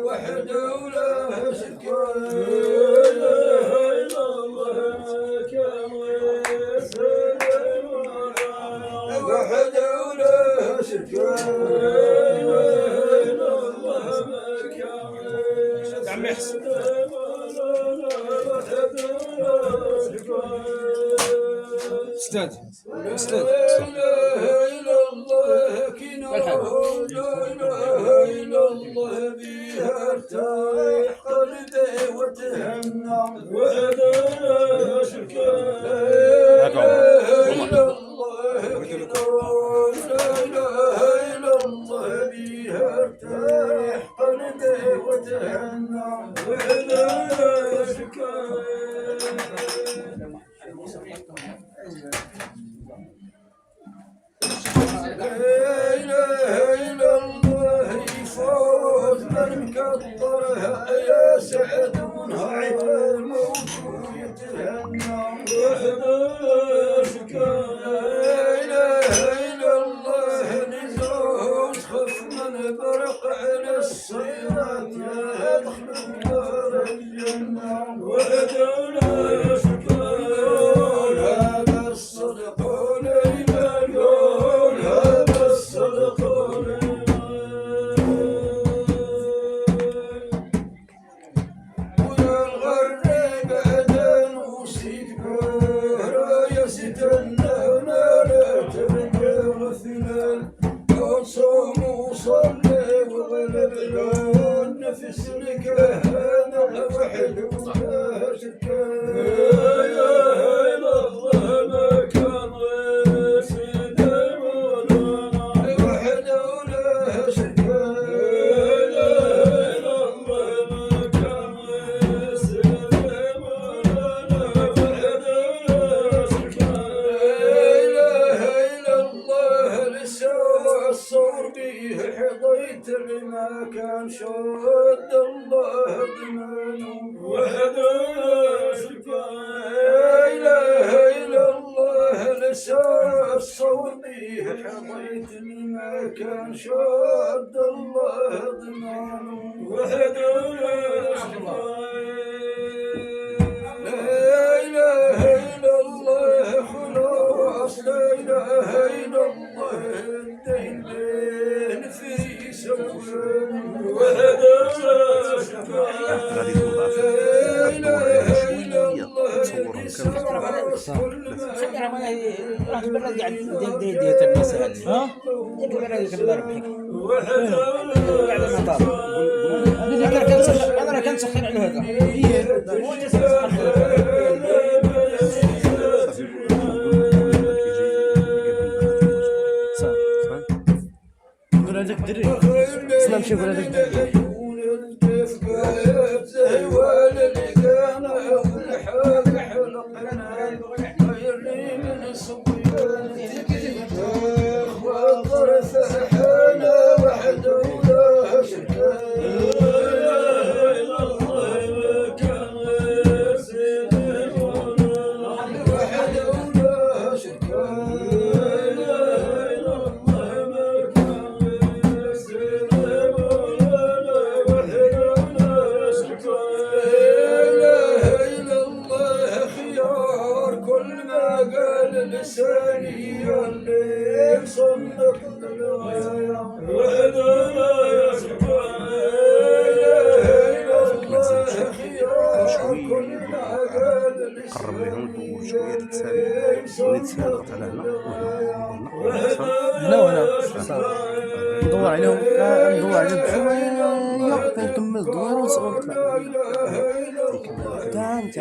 وحده ولا شكوى وحده ولا شكوى استاذ لا إله إلا الله كنا لا إله إلا الله بها ارتاح قلبي وتهنى وحده لا شريك لا إله إلا الله كنا لا إله إلا الله بها ارتاح قلبي وتهنى وحده لا شريك لا إله إلا الله يفوت من مكبرها يا سعد ونهار الموت يتهنى وحده شكا لا إله إلا الله نزوج خف من برق على الصيرات يدخل دار الجنة وحده لا شكا هذا الصدق نفس الكهنة وحد ولا شكا لا إله إلا الله ما كان سيدنا مولانا وحده لا شكا لا إله إلا الله ما كان سيدنا مولانا وحده لا شكا لا إله إلا الله لسوى الصور به حضيت لما كان شد الله دمانه وحده لا شريك لا إله إلا الله لسوى الصور به حضيت لما كان شد الله دمانه وحده لا شريك لا إله إلا الله خلاص لا إله إلا الله الدين بين في سواه وحده لا شريك لا إله إلا الله كل ما راح البلد قاعد ديت المسائل ها ديك البلد كبار بحك انا كان سخن على هذا ولادك دري اسلام شوف ولادك دري لساني اللي صندق الغاية وحده لا شريك له خيار كل ما قال قرب لهم الدور شويه تتسالي ونتسالي على هنا وهنا ندور عليهم ندور عليهم شويه كنكمل الدوار ونصور كان انت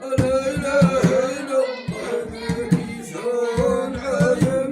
لا إله إلا الله كيف عايش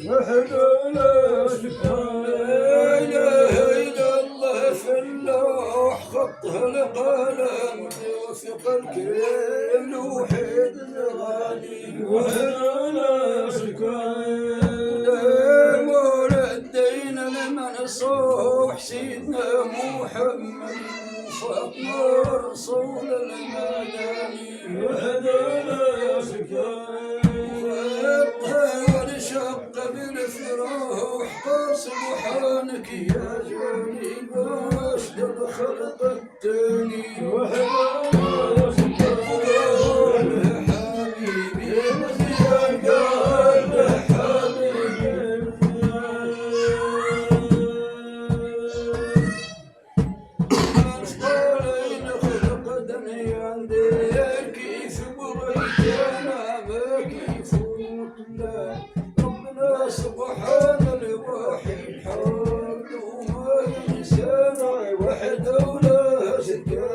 وحدنا سبحان لا إله إلا الله في اللوح خطها القلم يوثق الكريم الوحيد الغالي وحدنا سبحان ولدينا لمنصوح سيدنا محمد فاطمة رسول المدني وحدنا سبحان والشق بالفراح قال سبحانك يا جليل واشهد خلق التاني وحدنا سبحان حبيبي يا قلب حبيبي أسطالين خلق دمي عندي كيف بغيت أنا ما كيف ربنا سبحان الواحد حمد وما ينسانا وحده ولا شريك لا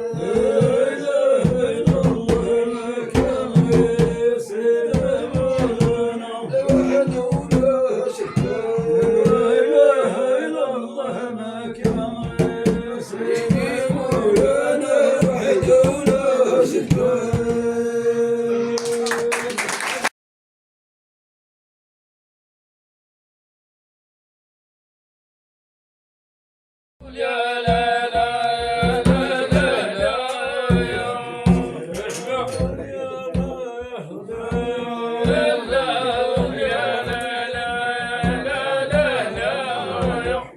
اله الا الله ما كان يسلمنا وحده ولا شريك لا اله الا الله ما كان يسلمنا وحده ولا شريك يا لا لا لا لا لا يا اشبح يا لا لا يا لا لا لا لا لا يا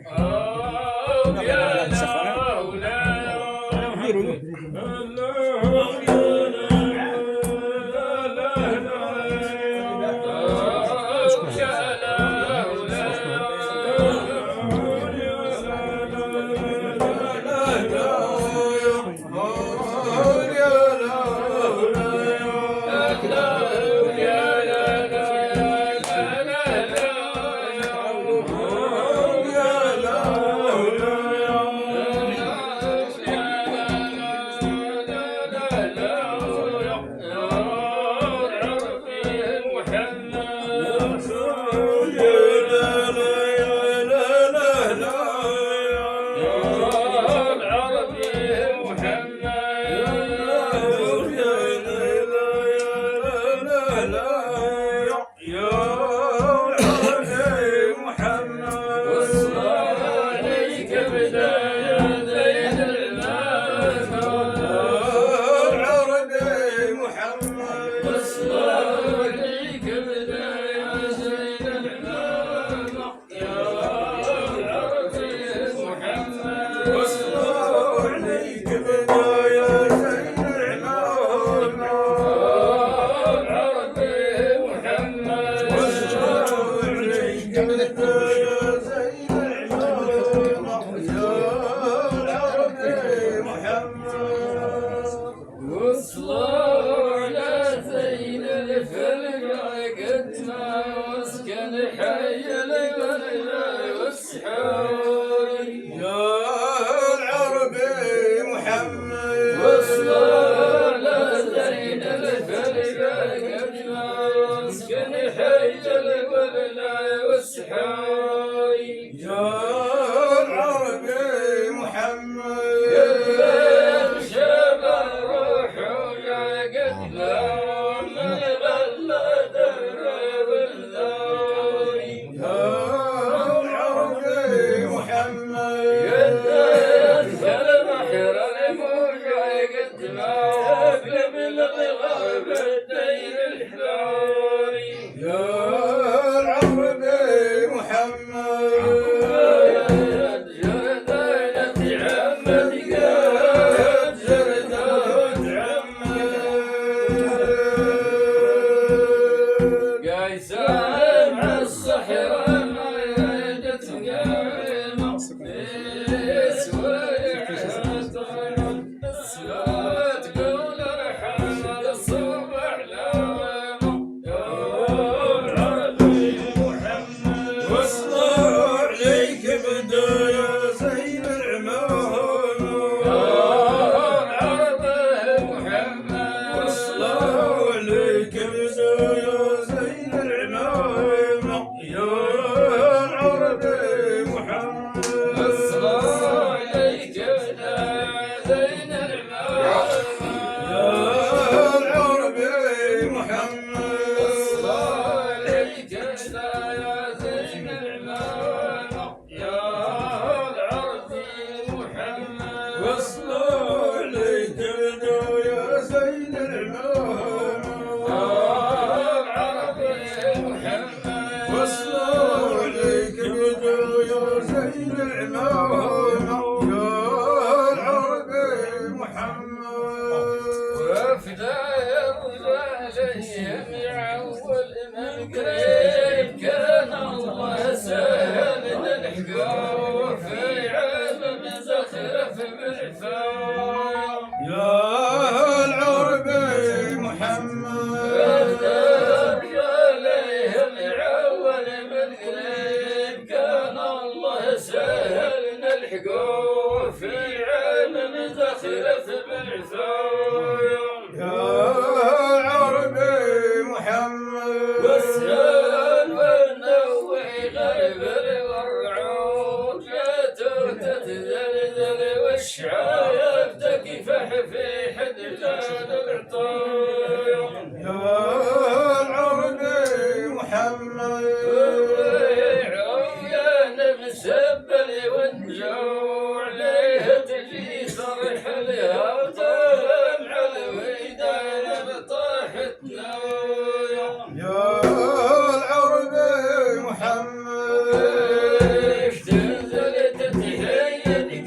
يا زين العمامة يا العربي محمد وصلوا عليك بدو يا زين العمامة وصلوا عليك بدو يا زين العمامة يا العربي محمد وفدايا الرجالين يعول من قريب كان الله سهل الحقوق في علم زخرف بالعفاف يا العربي محمد عليهم يعول من قريب كان الله سهل الحقوق في علم زخرف بالعفاف يا العربي محمد والسهل والنوي غرب والرعود جاتوا تتزلزل والشعايب تكفح في حدلان العطايا يا العربي محمد عيان مسبل والنجوع ليه تجي صرح لها وطالع الويدان طاحت نويا يا العربي محمد تنزل تتحين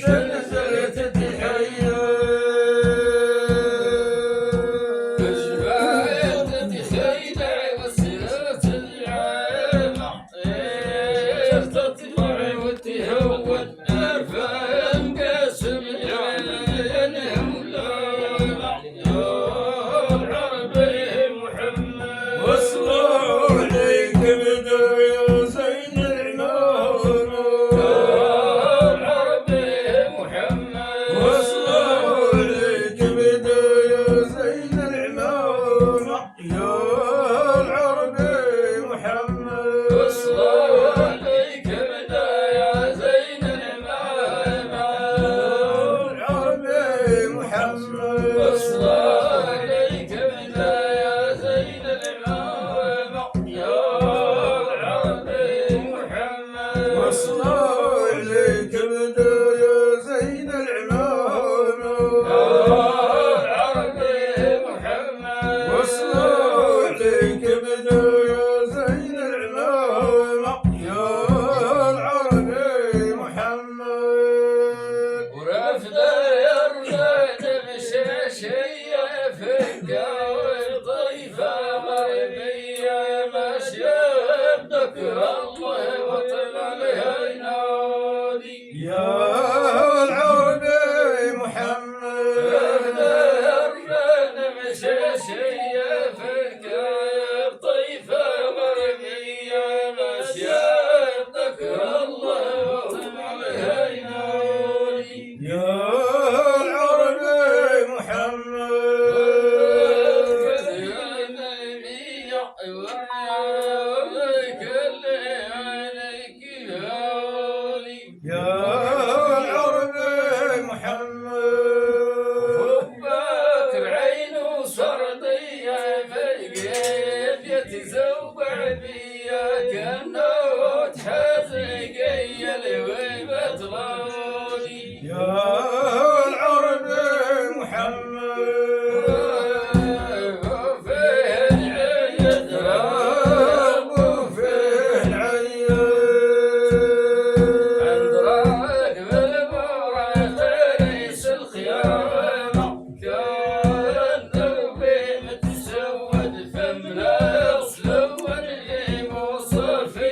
تنزل تتحين الجبال تتخيل وسيرة العامة تطلع وتهون أفهم قاسم ينهم العربي محمد وصلوا عليك بدو يا زين العمامة العربي محمد وصلوا عليك بدو يا زين العمامة يا العربي محمد وصلوا عليك بدا يا زين العمامة العربي محمد وصلوا عليك بدا يا زين العمامة يا العربي محمد وصلوا عليك بدو يا زين العمامة العربي محمد وصلوا عليك بدو يا زين العمامة يا العربي محمد ورافدة يرجعت بشاشية فقا والضيفة غربية ماشية بذكر الله وطلع لها ينادي يا العربي محمد رافدة يرجعت بشاشية فقا والضيفة غربية ماشية بذكر الله وطلع لها ينادي يا العربي محمد يا العربي محمد يتزوع بيا كأنه تحزق الويبة غالي يا العربي محمد وفيه العيد وفيه العيد عند راكب البورة رئيس الخيامة كان ثوبي متسود فمن أصل والجيب وصل في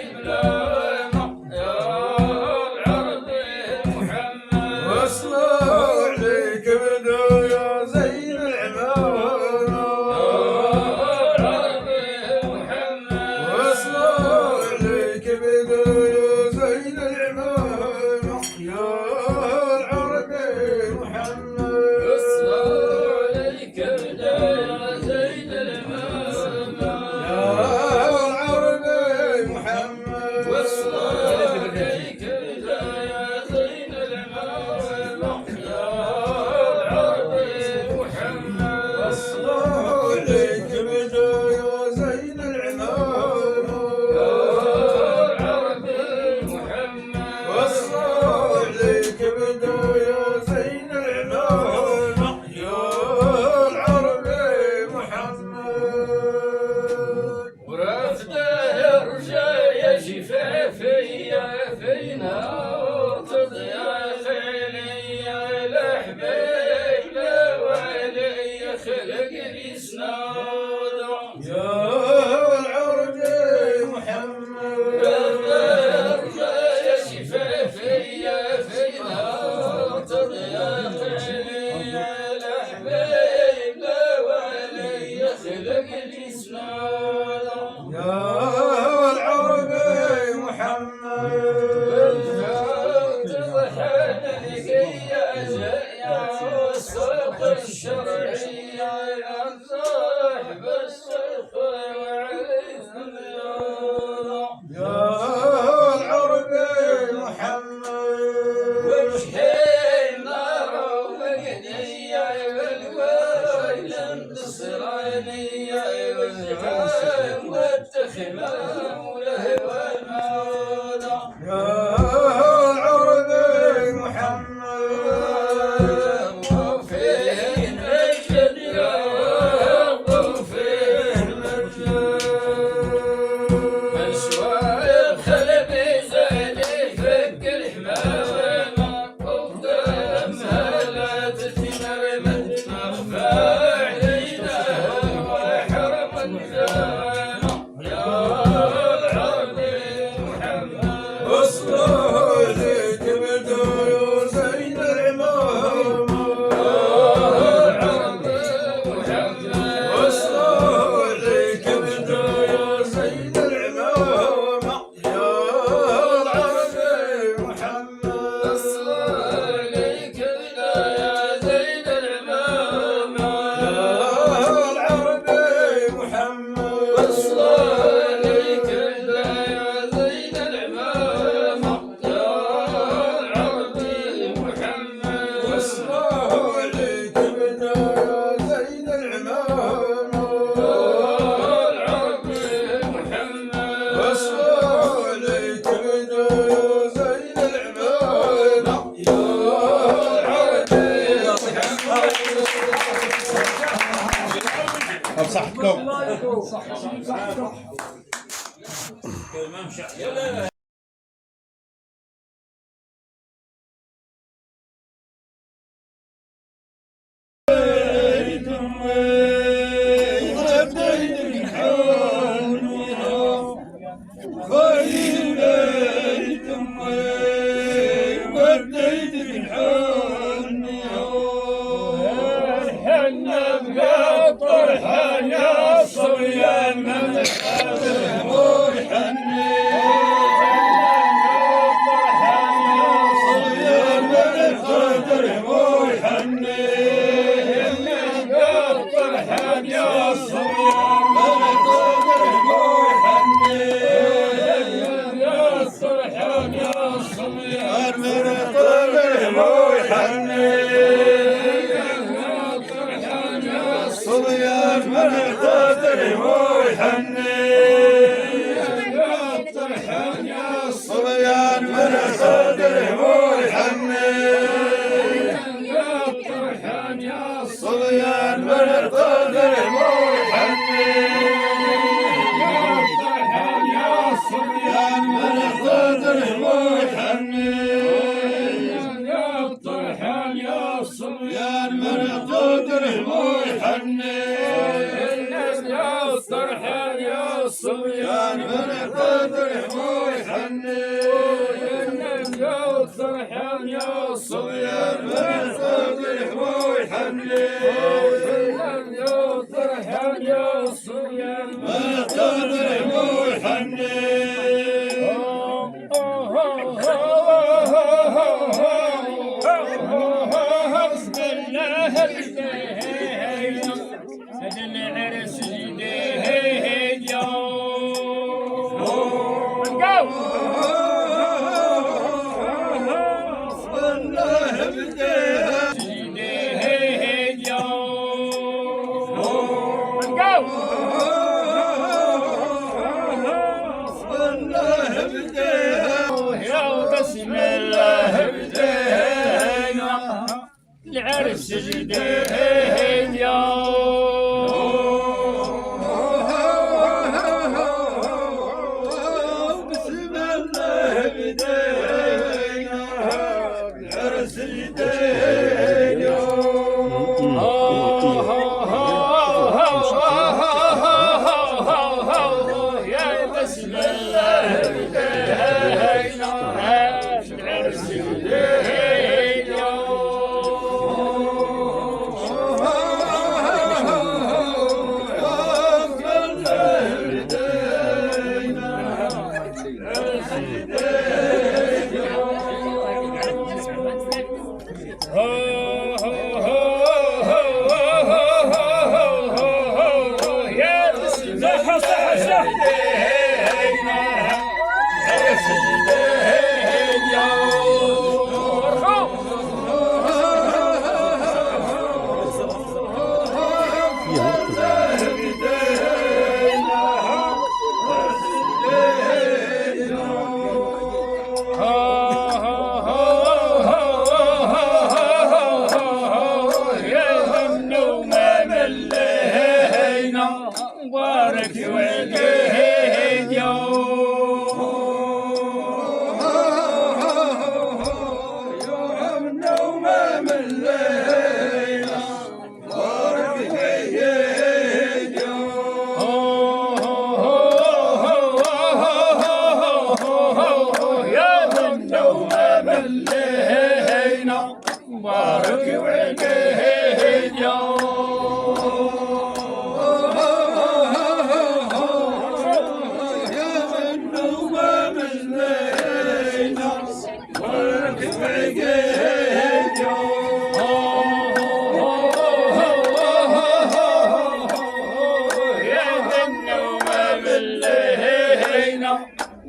بصحتكم.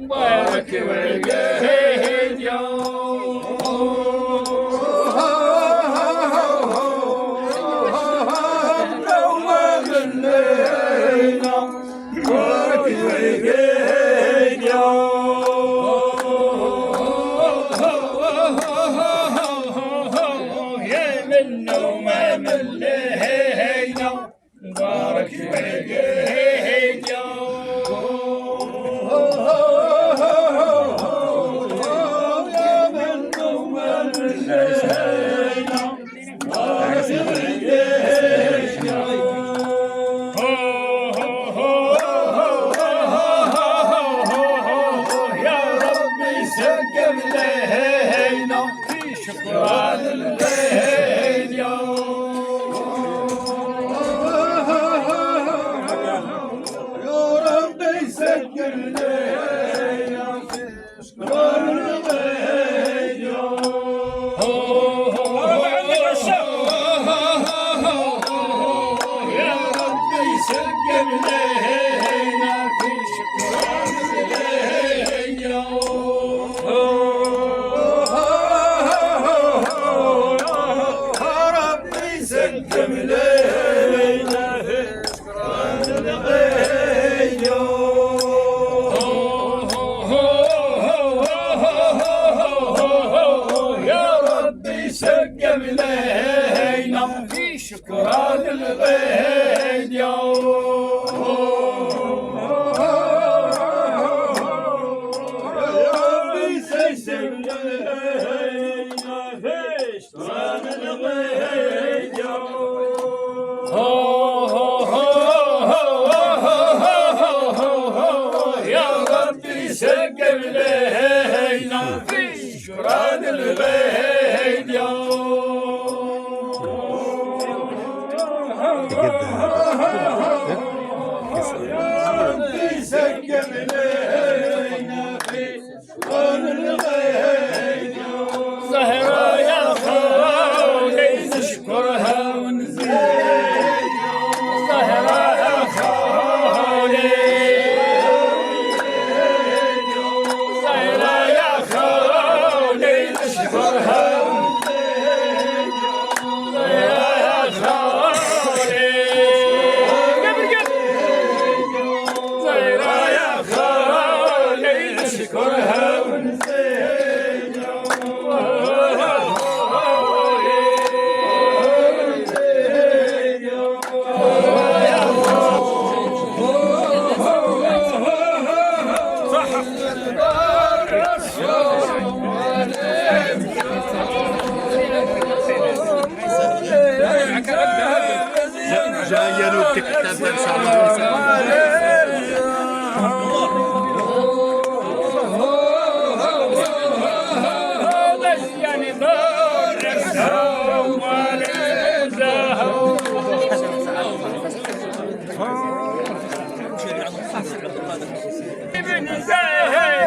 بارك وعقيد يا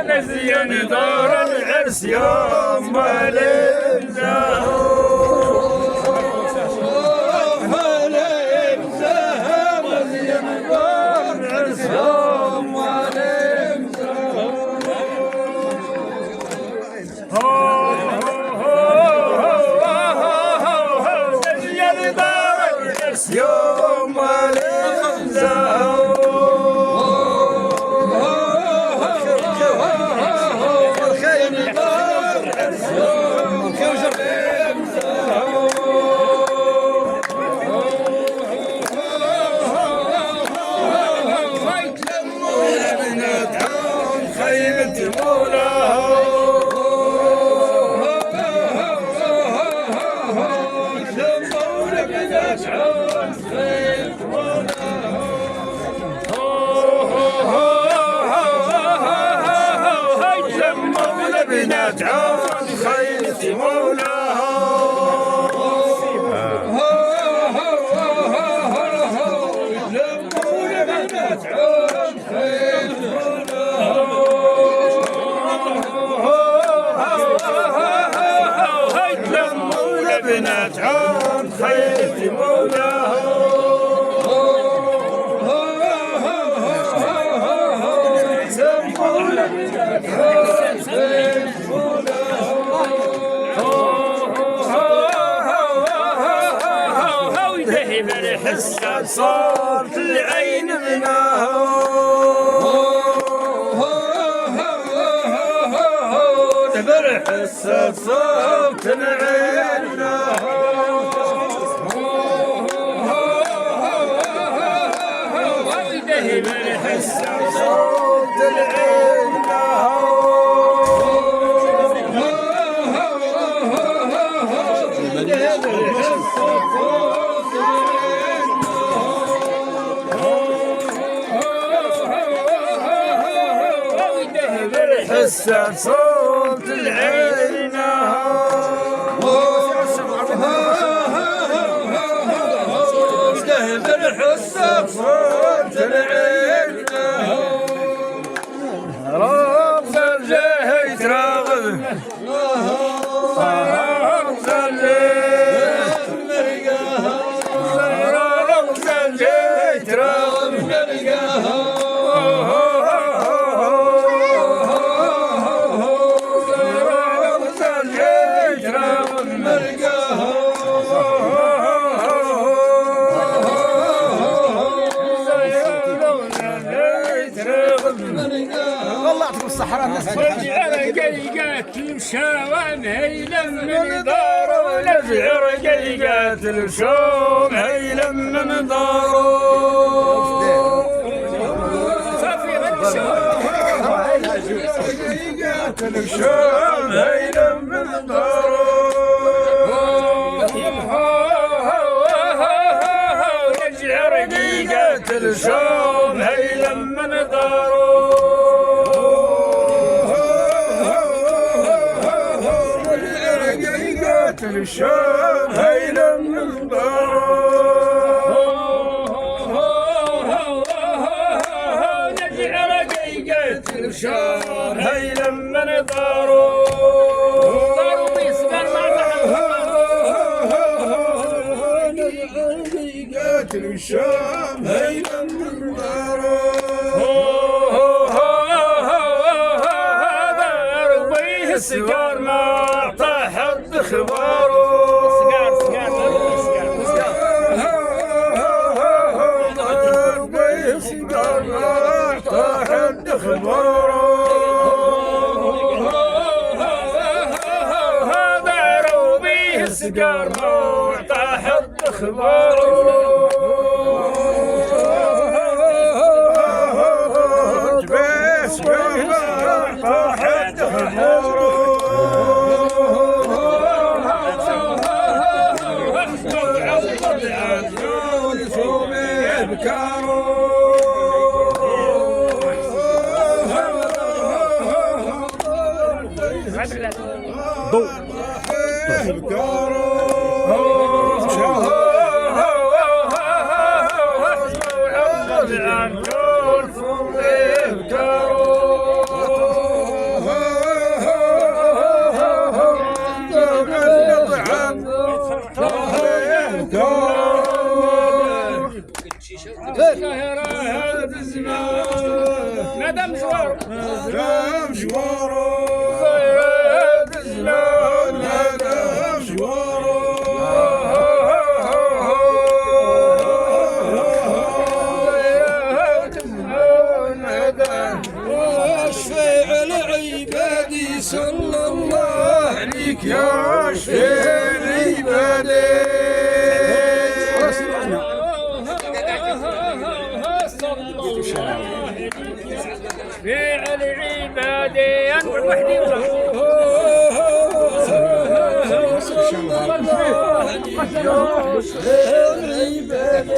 مزيان دار العرس يوم الحسة صوت العين منها دبر حسة صوت العين منها دبر حسة صوت العين حسة صوت العين دهب حسة صوت العين رمز الجاه يتراغب رمز الجاه يتراغب والله يعطيكم الصحة الناس رجعت الشوام هيلم من داره رجعت الشوم هيلم من داره صافي رجعت الشوم هيلم من داره رجعت الشوم هيلم من داره الشام هيلم من داره نجع رقيقة الشام هيلم من داره داره بيصغر رقيقة الشام هيلم من داره داره بيصغر ما طاحت خباره سقار موع طاحت اخباره جبيس موع طاحت اخباره مدام جوار مدام جوار شفيع العبادي صلى الله عليك يا شفيع العبادي شفيع العبادي انت وحدي